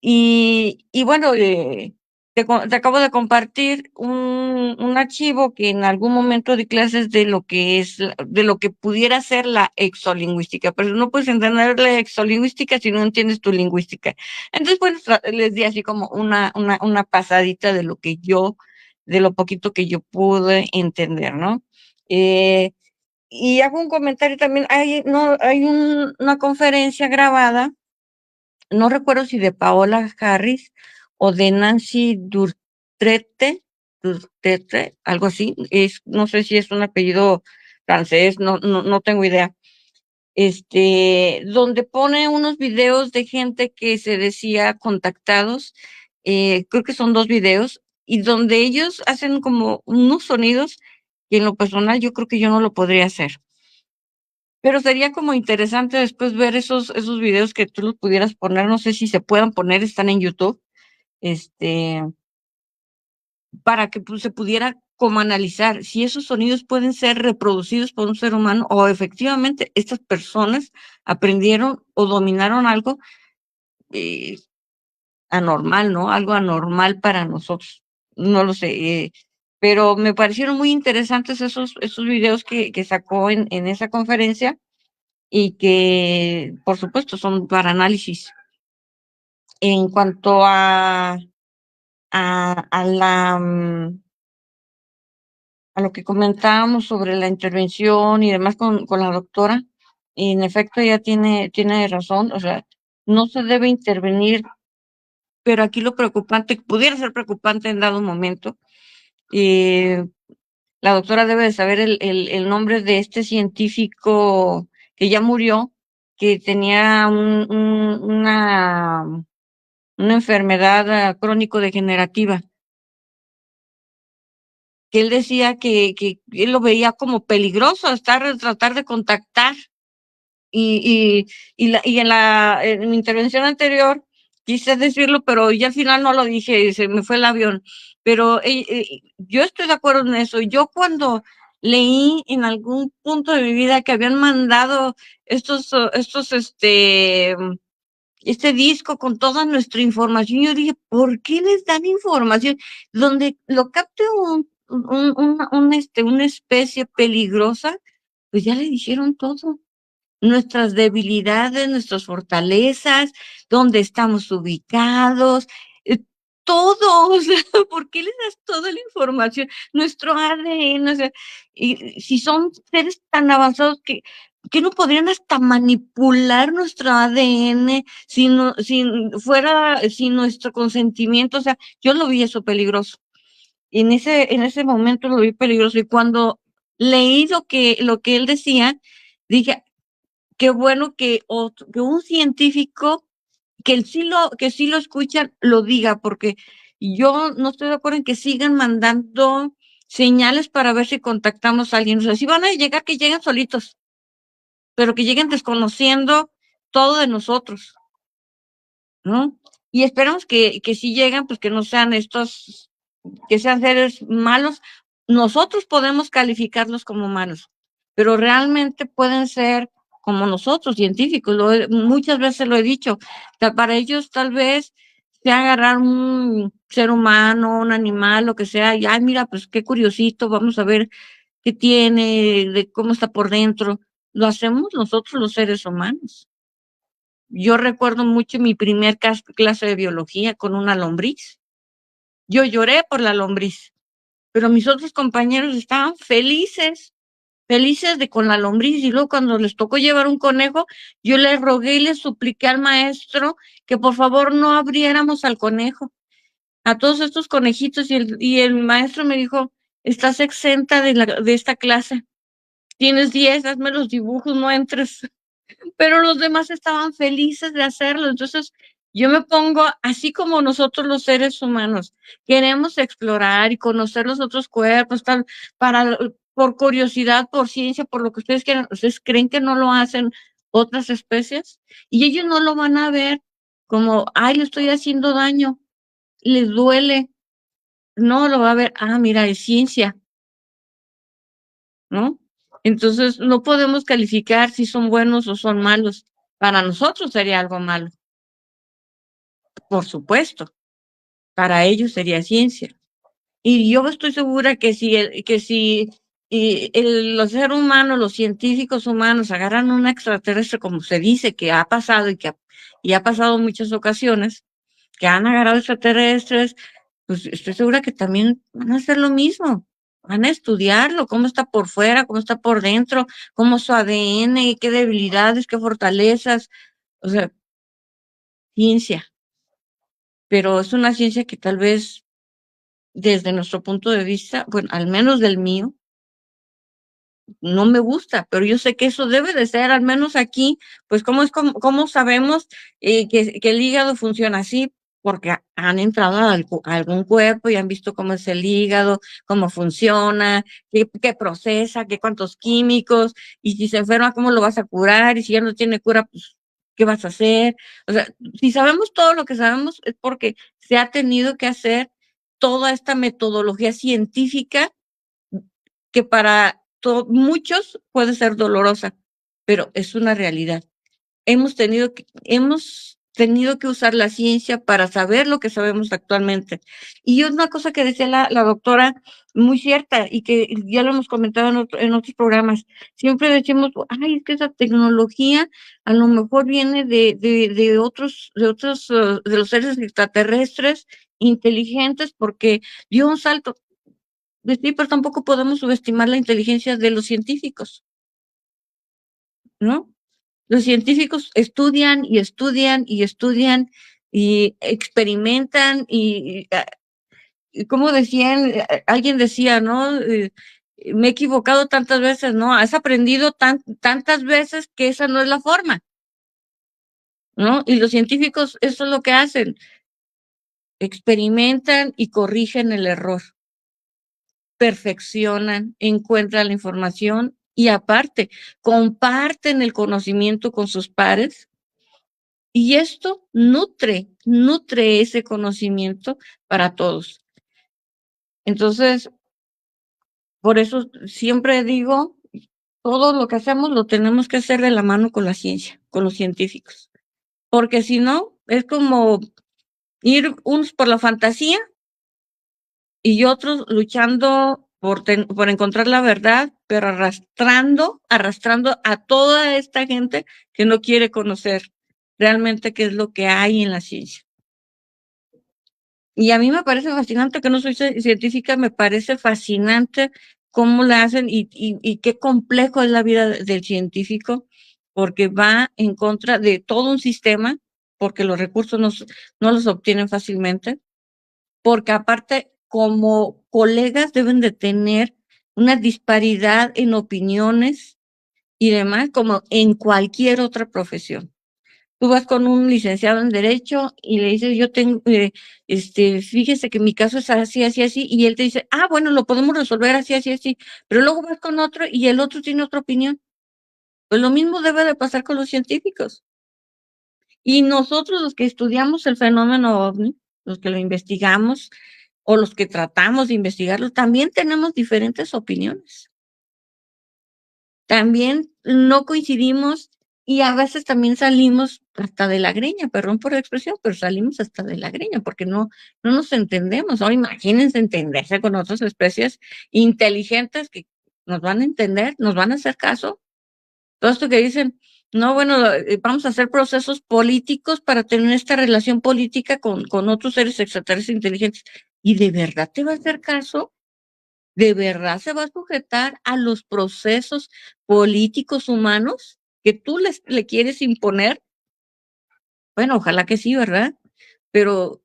Y bueno, te acabo de compartir un archivo que en algún momento di clases de lo que es, de lo que pudiera ser la exolingüística, pero no puedes entender la exolingüística si no entiendes tu lingüística. Entonces, bueno, les di así como una pasadita de lo que yo, de lo poquito que yo pude entender, ¿no? Eh, y hago un comentario también, no, hay una conferencia grabada, no recuerdo si de Paola Harris o de Nancy Durtete, algo así, no sé si es un apellido francés, no tengo idea. Donde pone unos videos de gente que se decía contactados, creo que son 2 videos, y donde ellos hacen como unos sonidos que en lo personal yo creo que yo no lo podría hacer. Pero sería como interesante después ver esos videos que tú los pudieras poner, no sé si se puedan poner, están en YouTube, este, para que pues, se pudiera como analizar si esos sonidos pueden ser reproducidos por un ser humano o efectivamente estas personas aprendieron o dominaron algo eh, anormal, ¿no? Algo anormal para nosotros. No lo sé. pero me parecieron muy interesantes esos videos que sacó en esa conferencia y que, por supuesto, son para análisis. En cuanto a lo que comentábamos sobre la intervención y demás con la doctora, en efecto ella tiene razón, o sea, no se debe intervenir, pero aquí lo preocupante, pudiera ser preocupante en dado momento, la doctora debe de saber el nombre de este científico que ya murió, que tenía una enfermedad crónico-degenerativa, que él decía que él lo veía como peligroso tratar de contactar. En mi intervención anterior quise decirlo, pero ya al final no lo dije, se me fue el avión. Pero yo estoy de acuerdo en eso. Yo cuando leí en algún punto de mi vida que habían mandado este disco con toda nuestra información, yo dije, ¿por qué les dan información? Donde lo capte una especie peligrosa, pues ya le dijeron todo. Nuestras debilidades, nuestras fortalezas, dónde estamos ubicados, todo, o sea, ¿por qué les das toda la información? Nuestro ADN, o sea, y si son seres tan avanzados que no podrían hasta manipular nuestro ADN sin nuestro consentimiento, o sea, yo lo vi eso peligroso. Y en ese momento lo vi peligroso. Y cuando leí lo que él decía, dije, qué bueno que un científico que sí lo escuchan lo diga, porque yo no estoy de acuerdo en que sigan mandando señales para ver si contactamos a alguien. O sea, si van a llegar, que lleguen solitos, pero que lleguen desconociendo todo de nosotros, ¿no? Y esperamos que si llegan, pues que no sean que sean seres malos. Nosotros podemos calificarlos como malos, pero realmente pueden ser como nosotros, científicos. Muchas veces lo he dicho, para ellos tal vez sea agarrar un ser humano, un animal, lo que sea, y ay, mira, pues qué curiosito, vamos a ver qué tiene, de cómo está por dentro. Lo hacemos nosotros los seres humanos. Yo recuerdo mucho mi primer clase de biología con una lombriz. Yo lloré por la lombriz, pero mis otros compañeros estaban felices de con la lombriz. Y luego cuando les tocó llevar un conejo, yo les rogué y les supliqué al maestro que por favor no abriéramos al conejo, a todos estos conejitos. Y el maestro me dijo, estás exenta de esta clase. Tienes 10, hazme los dibujos, no entres. Pero los demás estaban felices de hacerlo. Entonces, yo me pongo, así como nosotros los seres humanos, queremos explorar y conocer los otros cuerpos, tal, por curiosidad, por ciencia, por lo que ustedes quieran. ¿Ustedes creen que no lo hacen otras especies? Y ellos no lo van a ver como, ay, le estoy haciendo daño, les duele. No, lo va a ver, ah, mira, es ciencia, ¿no? Entonces, no podemos calificar si son buenos o son malos. Para nosotros sería algo malo, por supuesto. Para ellos sería ciencia. Y yo estoy segura que los seres humanos, los científicos humanos agarran un extraterrestre, como se dice que ha pasado y ha pasado en muchas ocasiones, que han agarrado extraterrestres, pues estoy segura que también van a hacer lo mismo. Van a estudiarlo, cómo está por fuera, cómo está por dentro, cómo es su ADN, qué debilidades, qué fortalezas. O sea, ciencia. Pero es una ciencia que tal vez desde nuestro punto de vista, bueno, al menos del mío, no me gusta, pero yo sé que eso debe de ser, al menos aquí, pues cómo sabemos que el hígado funciona así, porque han entrado a algún cuerpo y han visto cómo es el hígado, cómo funciona, qué procesa, qué cuántos químicos, y si se enferma, cómo lo vas a curar, y si ya no tiene cura, pues, ¿qué vas a hacer? O sea, si sabemos todo lo que sabemos, es porque se ha tenido que hacer toda esta metodología científica que para muchos puede ser dolorosa, pero es una realidad. Hemos tenido que usar la ciencia para saber lo que sabemos actualmente. Y es una cosa que decía la doctora muy cierta y que ya lo hemos comentado en otros programas. Siempre decimos, ay, es que esa tecnología a lo mejor viene de los seres extraterrestres inteligentes porque dio un salto. Sí, pero tampoco podemos subestimar la inteligencia de los científicos, ¿no? Los científicos estudian y estudian y estudian y experimentan y como decían, alguien decía, ¿no? Me he equivocado tantas veces, ¿no? Has aprendido tantas veces que esa no es la forma, ¿no? Y los científicos eso es lo que hacen, experimentan y corrigen el error, perfeccionan, encuentran la información y aparte comparten el conocimiento con sus pares. Y esto nutre ese conocimiento para todos. Entonces, por eso siempre digo, todo lo que hacemos lo tenemos que hacer de la mano con la ciencia, con los científicos. Porque si no, es como ir unos por la fantasía y otros luchando por encontrar la verdad, pero arrastrando a toda esta gente que no quiere conocer realmente qué es lo que hay en la ciencia. Y a mí me parece fascinante, que no soy científica, me parece fascinante cómo la hacen y qué complejo es la vida del científico, porque va en contra de todo un sistema, porque los recursos no los obtienen fácilmente, porque aparte como colegas deben de tener una disparidad en opiniones y demás, como en cualquier otra profesión. Tú vas con un licenciado en Derecho y le dices, yo tengo, fíjese que mi caso es así, así, así, y él te dice, bueno, lo podemos resolver así, así, así, pero luego vas con otro y el otro tiene otra opinión. Pues lo mismo debe de pasar con los científicos. Y nosotros los que estudiamos el fenómeno OVNI, los que lo investigamos o los que tratamos de investigarlo, también tenemos diferentes opiniones. También no coincidimos y a veces también salimos hasta de la greña, perdón por la expresión, pero salimos hasta de la greña porque no nos entendemos. O imagínense entenderse con otras especies inteligentes que nos van a entender, nos van a hacer caso. Todo esto que dicen, no, bueno, vamos a hacer procesos políticos para tener esta relación política con otros seres extraterrestres inteligentes. ¿Y de verdad te va a hacer caso? ¿De verdad se va a sujetar a los procesos políticos humanos que tú le quieres imponer? Bueno, ojalá que sí, ¿verdad? Pero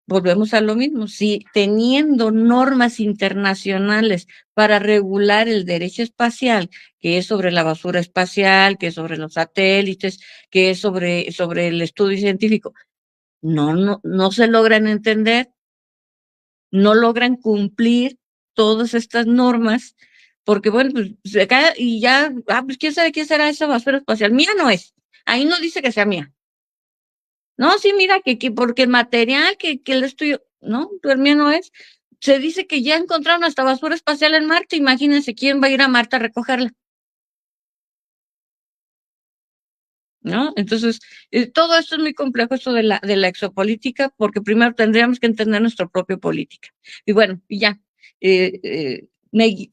volvemos a lo mismo. Si teniendo normas internacionales para regular el derecho espacial, que es sobre la basura espacial, que es sobre los satélites, que es sobre el estudio científico, no se logran entender, no logran cumplir todas estas normas, porque bueno, pues se cae y ya, pues quién sabe quién será esa basura espacial. Mía no es, ahí no dice que sea mía. No, sí, mira, que porque el material, que el estudio, no, el mío no es. Se dice que ya encontraron hasta basura espacial en Marte, imagínense quién va a ir a Marte a recogerla. ¿No? Entonces, todo esto es muy complejo, esto de la exopolítica, porque primero tendríamos que entender nuestra propia política. Y bueno, y ya,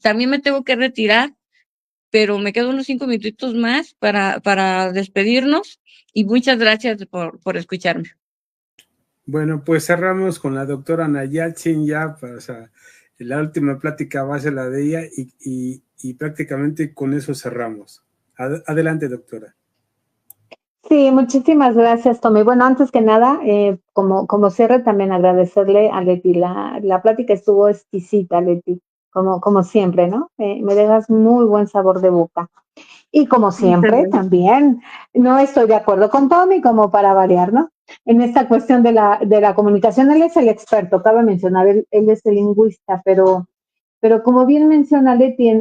también me tengo que retirar, pero me quedo unos 5 minutitos más para despedirnos y muchas gracias por escucharme. Bueno, pues cerramos con la doctora Nayatsin ya, o sea, la última plática va a ser la de ella y prácticamente con eso cerramos. Adelante, doctora. Sí, muchísimas gracias, Tommy. Bueno, antes que nada, como cierre, también agradecerle a Leti. La plática estuvo exquisita, Leti, como siempre, ¿no? Me dejas muy buen sabor de boca. Y como siempre, también, no estoy de acuerdo con Tommy, como para variar, ¿no? En esta cuestión de la comunicación, él es el experto, cabe mencionar, él es el lingüista, pero como bien menciona Leti,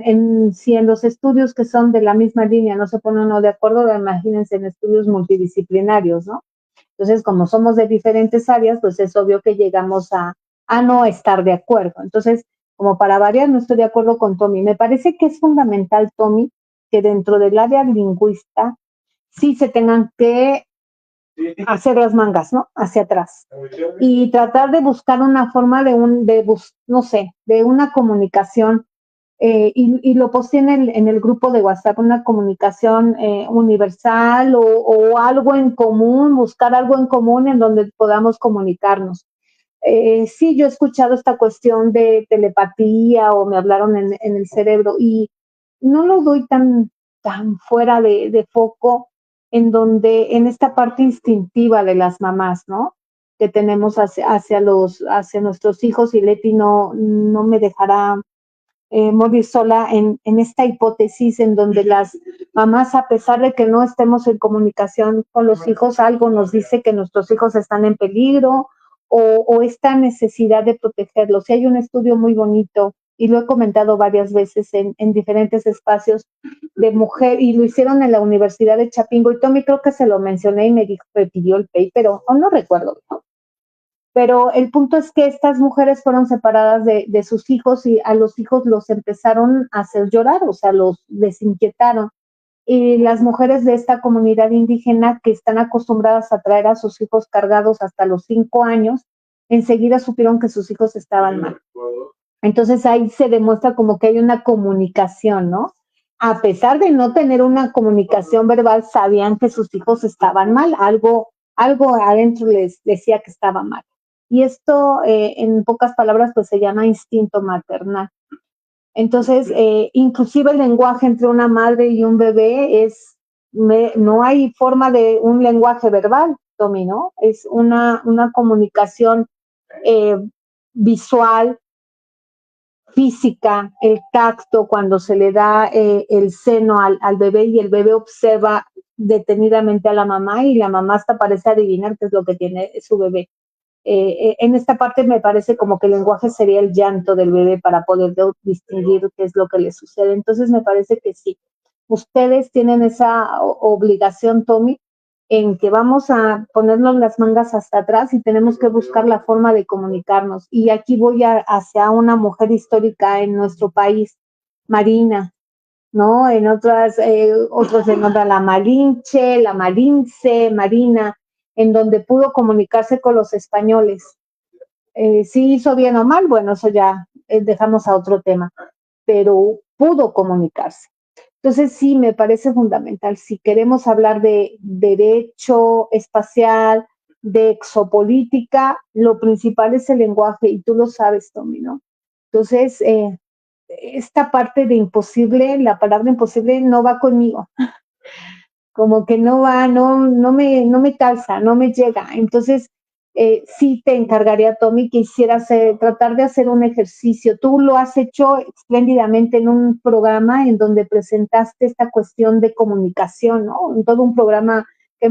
si en los estudios que son de la misma línea no se pone uno de acuerdo, imagínense en estudios multidisciplinarios, ¿no? Entonces, como somos de diferentes áreas, pues es obvio que llegamos a no estar de acuerdo. Entonces, como para variar, no estoy de acuerdo con Tommy. Me parece que es fundamental, Tommy, que dentro del área lingüista sí se tengan que hacer las mangas, ¿no? Hacia atrás. Y tratar de buscar una forma no sé, de una comunicación, y lo posté en el grupo de WhatsApp, una comunicación universal o algo en común, buscar algo en común en donde podamos comunicarnos. Sí, yo he escuchado esta cuestión de telepatía o me hablaron en el cerebro y no lo doy tan fuera de foco en esta parte instintiva de las mamás, ¿no? Que tenemos hacia nuestros hijos, y Leti no me dejará morir sola en esta hipótesis en donde las mamás, a pesar de que no estemos en comunicación con los hijos, algo nos dice que nuestros hijos están en peligro o esta necesidad de protegerlos. Y hay un estudio muy bonito, y lo he comentado varias veces en diferentes espacios, de mujer, y lo hicieron en la Universidad de Chapingo, y Tommy creo que se lo mencioné y me pidió el paper, o no recuerdo, ¿no? Pero el punto es que estas mujeres fueron separadas de sus hijos y a los hijos los empezaron a hacer llorar, o sea, los desinquietaron. Y las mujeres de esta comunidad indígena, que están acostumbradas a traer a sus hijos cargados hasta los 5 años, enseguida supieron que sus hijos estaban mal. Entonces ahí se demuestra como que hay una comunicación, ¿no? A pesar de no tener una comunicación verbal, sabían que sus hijos estaban mal, algo adentro les decía que estaba mal. Y esto, en pocas palabras, pues se llama instinto maternal. Entonces, inclusive el lenguaje entre una madre y un bebé no hay forma de un lenguaje verbal, Tommy, ¿no? Es una comunicación visual, física, el tacto, cuando se le da el seno al bebé y el bebé observa detenidamente a la mamá y la mamá hasta parece adivinar qué es lo que tiene su bebé. En esta parte me parece como que el lenguaje sería el llanto del bebé para poder distinguir qué es lo que le sucede. Entonces me parece que sí, ustedes tienen esa obligación, Tommy, en que vamos a ponernos las mangas hasta atrás y tenemos que buscar la forma de comunicarnos. Y aquí voy hacia una mujer histórica en nuestro país, Marina, ¿no? En otros se nombra la Malinche, la Malince, Marina, en donde pudo comunicarse con los españoles. Si hizo bien o mal, bueno, eso ya dejamos a otro tema, pero pudo comunicarse. Entonces sí, me parece fundamental. Si queremos hablar de derecho espacial, de exopolítica, lo principal es el lenguaje, y tú lo sabes, Tommy, ¿no? Entonces, esta parte de imposible, la palabra imposible no va conmigo. Como que no va, no me calza, no me llega. Entonces, sí te encargaría, Tommy, que hicieras tratar de hacer un ejercicio. Tú lo has hecho espléndidamente en un programa en donde presentaste esta cuestión de comunicación, ¿no? En todo un programa que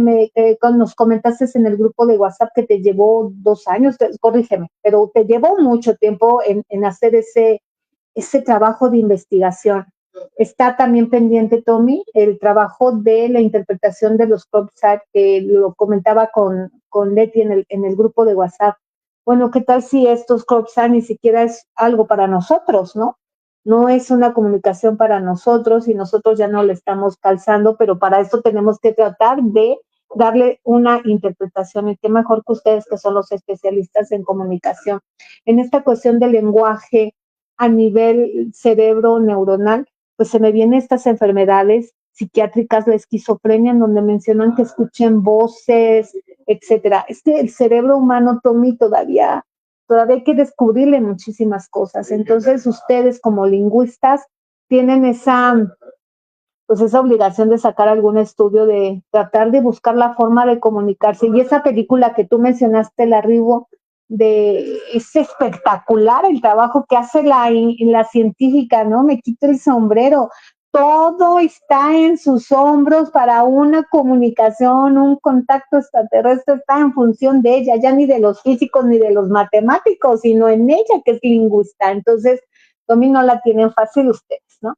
nos comentaste en el grupo de WhatsApp que te llevó 2 años, corrígeme, pero te llevó mucho tiempo en hacer ese trabajo de investigación. Está también pendiente, Tommy, el trabajo de la interpretación de los crop site, que lo comentaba con Leti en el grupo de WhatsApp. Bueno, ¿qué tal si estos crop site ni siquiera es algo para nosotros, ¿no? No es una comunicación para nosotros y nosotros ya no le estamos calzando, pero para esto tenemos que tratar de darle una interpretación. Y qué mejor que ustedes, que son los especialistas en comunicación. En esta cuestión del lenguaje a nivel cerebro neuronal, pues se me vienen estas enfermedades psiquiátricas, la esquizofrenia, en donde mencionan que escuchen voces, etcétera. Es que el cerebro humano, Tommy, todavía hay que descubrirle muchísimas cosas. Entonces, ustedes como lingüistas tienen esa obligación de sacar algún estudio, de tratar de buscar la forma de comunicarse. Y esa película que tú mencionaste, El Arribo, es espectacular el trabajo que hace la científica, ¿no? Me quito el sombrero. Todo está en sus hombros para una comunicación, un contacto extraterrestre, está en función de ella, ya ni de los físicos ni de los matemáticos, sino en ella, que es lingüista. Entonces, Tommy, no la tienen fácil ustedes, ¿no?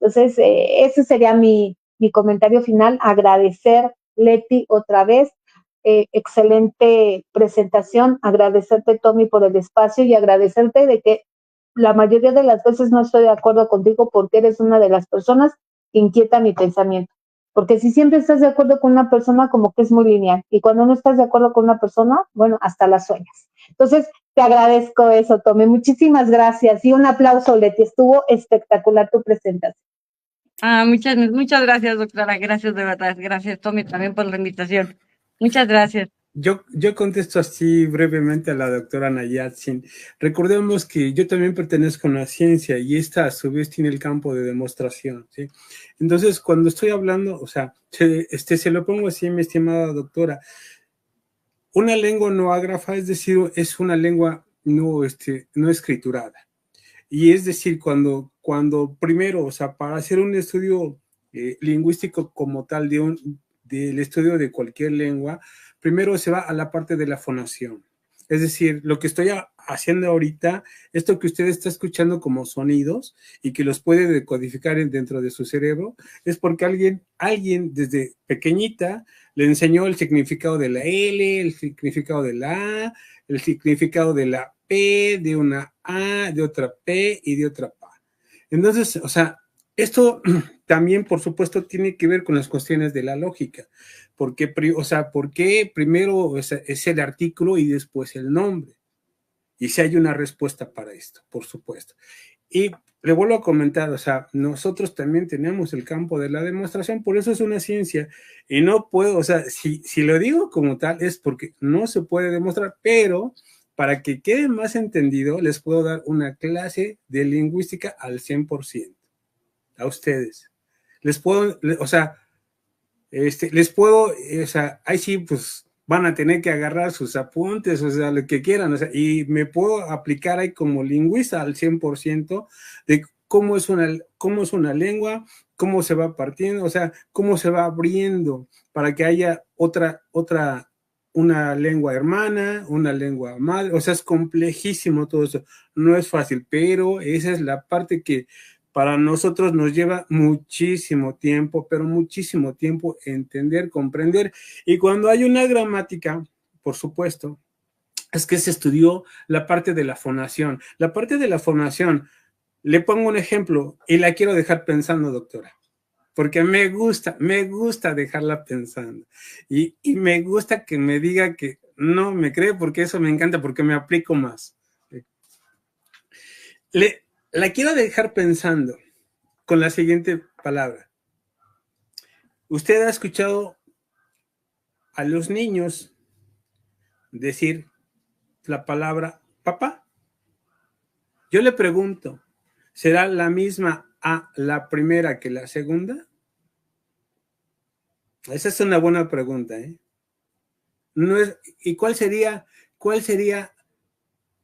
Entonces, ese sería mi comentario final. Agradecer, Leti, otra vez. Excelente presentación. Agradecerte, Tommy, por el espacio, y agradecerte de que la mayoría de las veces no estoy de acuerdo contigo, porque eres una de las personas que inquieta mi pensamiento. porque si siempre estás de acuerdo con una persona, como que es muy lineal, y cuando no estás de acuerdo con una persona, bueno, hasta la sueñas. Entonces, te agradezco eso, Tommy, muchísimas gracias, y un aplauso, Leti, estuvo espectacular tu presentación. Muchas gracias, doctora, gracias de verdad, gracias, Tommy, también por la invitación. Muchas gracias. Yo contesto así brevemente a la doctora Nayatsin. Recordemos que yo también pertenezco a una ciencia y esta a su vez tiene el campo de demostración, ¿sí? Entonces, cuando estoy hablando, o sea, se lo pongo así, mi estimada doctora, una lengua no ágrafa, es decir, es una lengua no escriturada. Y es decir, cuando primero, o sea, para hacer un estudio lingüístico como tal del estudio de cualquier lengua, primero se va a la parte de la fonación. Es decir, lo que estoy haciendo ahorita, esto que usted está escuchando como sonidos y que los puede decodificar dentro de su cerebro, es porque alguien desde pequeñita le enseñó el significado de la L, el significado de la A, el significado de la P, de una A, de otra P y de otra P. Entonces, o sea, esto también, por supuesto, tiene que ver con las cuestiones de la lógica. ¿Por qué primero es el artículo y después el nombre? Y si hay una respuesta para esto, por supuesto. Y le vuelvo a comentar, o sea, nosotros también tenemos el campo de la demostración, por eso es una ciencia. Y no puedo, o sea, si lo digo como tal, es porque no se puede demostrar, pero para que quede más entendido, les puedo dar una clase de lingüística al 100%. A ustedes. Les puedo, o sea, ahí sí, pues van a tener que agarrar sus apuntes, o sea, lo que quieran, o sea, y me puedo aplicar ahí como lingüista al 100% de cómo es una lengua, cómo se va partiendo, o sea, cómo se va abriendo para que haya una lengua hermana, una lengua madre, o sea, es complejísimo todo eso, no es fácil, pero esa es la parte que para nosotros nos lleva muchísimo tiempo, pero muchísimo tiempo entender, comprender. Y cuando hay una gramática, por supuesto, es que se estudió la parte de la fonación. La parte de la fonación, le pongo un ejemplo y la quiero dejar pensando, doctora, porque me gusta dejarla pensando. Y me gusta que me diga que no me cree, porque eso me encanta, porque me aplico más. La quiero dejar pensando con la siguiente palabra. ¿Usted ha escuchado a los niños decir la palabra papá? Yo le pregunto, ¿será la misma a la primera que la segunda? Esa es una buena pregunta, ¿eh? No es, ¿y cuál sería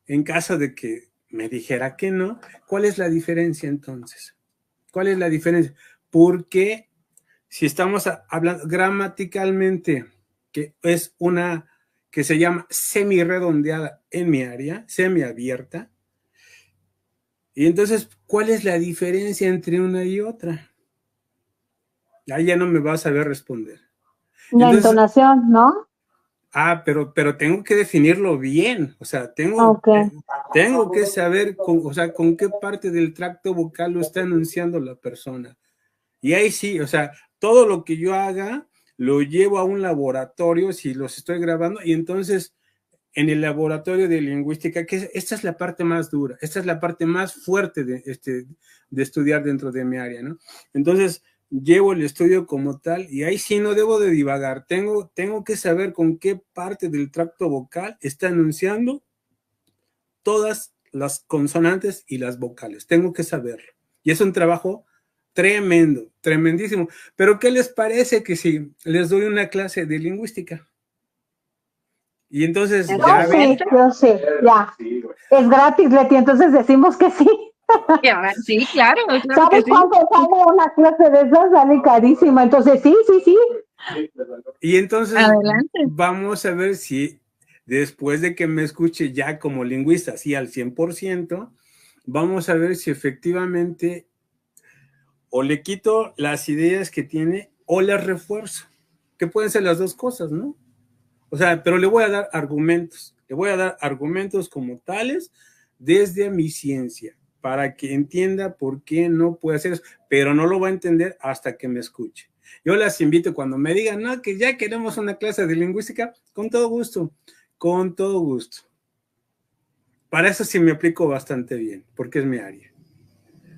en caso de que me dijera que no? ¿Cuál es la diferencia entonces? ¿Cuál es la diferencia? Porque si estamos hablando gramaticalmente, que es una que se llama semi-redondeada en mi área, semiabierta, y entonces, ¿cuál es la diferencia entre una y otra? Ahí ya no me vas a saber responder. La entonación, ¿no? Pero tengo que definirlo bien, o sea, tengo que saber con qué parte del tracto vocal lo está enunciando la persona. Y ahí sí, o sea, todo lo que yo haga lo llevo a un laboratorio si los estoy grabando, y entonces en el laboratorio de lingüística, que esta es la parte más dura, esta es la parte más fuerte de estudiar dentro de mi área, ¿no? Entonces llevo el estudio como tal y ahí sí no debo de divagar, tengo que saber con qué parte del tracto vocal está enunciando todas las consonantes y las vocales, tengo que saberlo. Y es un trabajo tremendo, tremendísimo. Pero ¿qué les parece que si les doy una clase de lingüística? Y entonces ya ven. Yo sé, ya. Es gratis, Leti, entonces decimos que sí. Sí, claro. ¿Sabes cuánto sale una clase de esas? Sale carísima. Entonces, sí. Y entonces adelante. Vamos a ver si después de que me escuche ya como lingüista, así al 100%, vamos a ver si efectivamente o le quito las ideas que tiene o las refuerzo, que pueden ser las dos cosas, ¿no? O sea, pero le voy a dar argumentos como tales desde mi ciencia, para que entienda por qué no puede hacer eso, pero no lo va a entender hasta que me escuche. Yo las invito cuando me digan, no, que ya queremos una clase de lingüística, con todo gusto, con todo gusto. Para eso sí me aplico bastante bien, porque es mi área.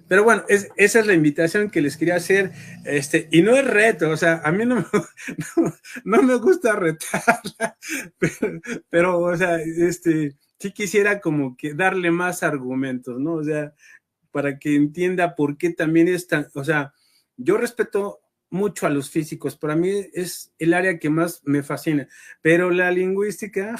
Pero bueno, esa es la invitación que les quería hacer, y no es reto, o sea, a mí no me gusta retarla, pero o sea, sí quisiera como que darle más argumentos, ¿no? O sea, para que entienda por qué también es tan, o sea, yo respeto mucho a los físicos, para mí es el área que más me fascina, pero la lingüística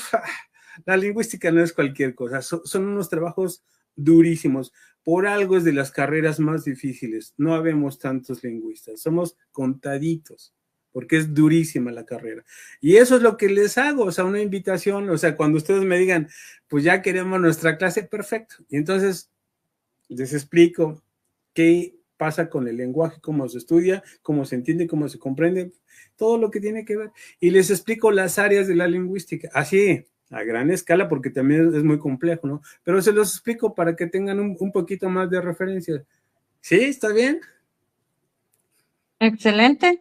no es cualquier cosa, son unos trabajos durísimos, por algo es de las carreras más difíciles, no habemos tantos lingüistas, somos contaditos, porque es durísima la carrera. Y eso es lo que les hago, o sea, una invitación, o sea, cuando ustedes me digan, pues ya queremos nuestra clase, perfecto. Y entonces les explico qué pasa con el lenguaje, cómo se estudia, cómo se entiende, cómo se comprende, todo lo que tiene que ver. Y les explico las áreas de la lingüística, así, a gran escala, porque también es muy complejo, ¿no? Pero se los explico para que tengan un poquito más de referencia. ¿Sí? ¿Está bien? Excelente.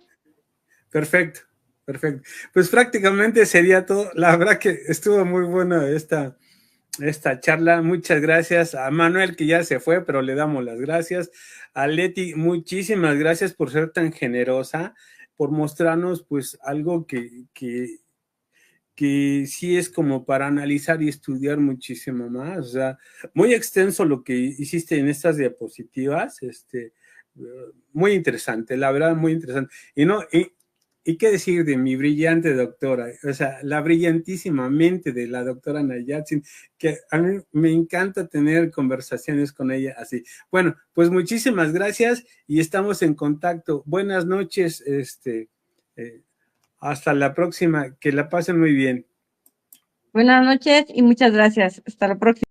Perfecto, perfecto. Pues prácticamente sería todo. La verdad que estuvo muy buena esta charla. Muchas gracias a Manuel, que ya se fue, pero le damos las gracias. A Leti, muchísimas gracias por ser tan generosa, por mostrarnos pues algo que sí es como para analizar y estudiar muchísimo más. O sea, muy extenso lo que hiciste en estas diapositivas, muy interesante, la verdad, muy interesante. Y qué decir de mi brillante doctora, o sea, la brillantísima mente de la doctora Nayatsin, que a mí me encanta tener conversaciones con ella así. Bueno, pues muchísimas gracias y estamos en contacto. Buenas noches, hasta la próxima, que la pasen muy bien. Buenas noches y muchas gracias. Hasta la próxima.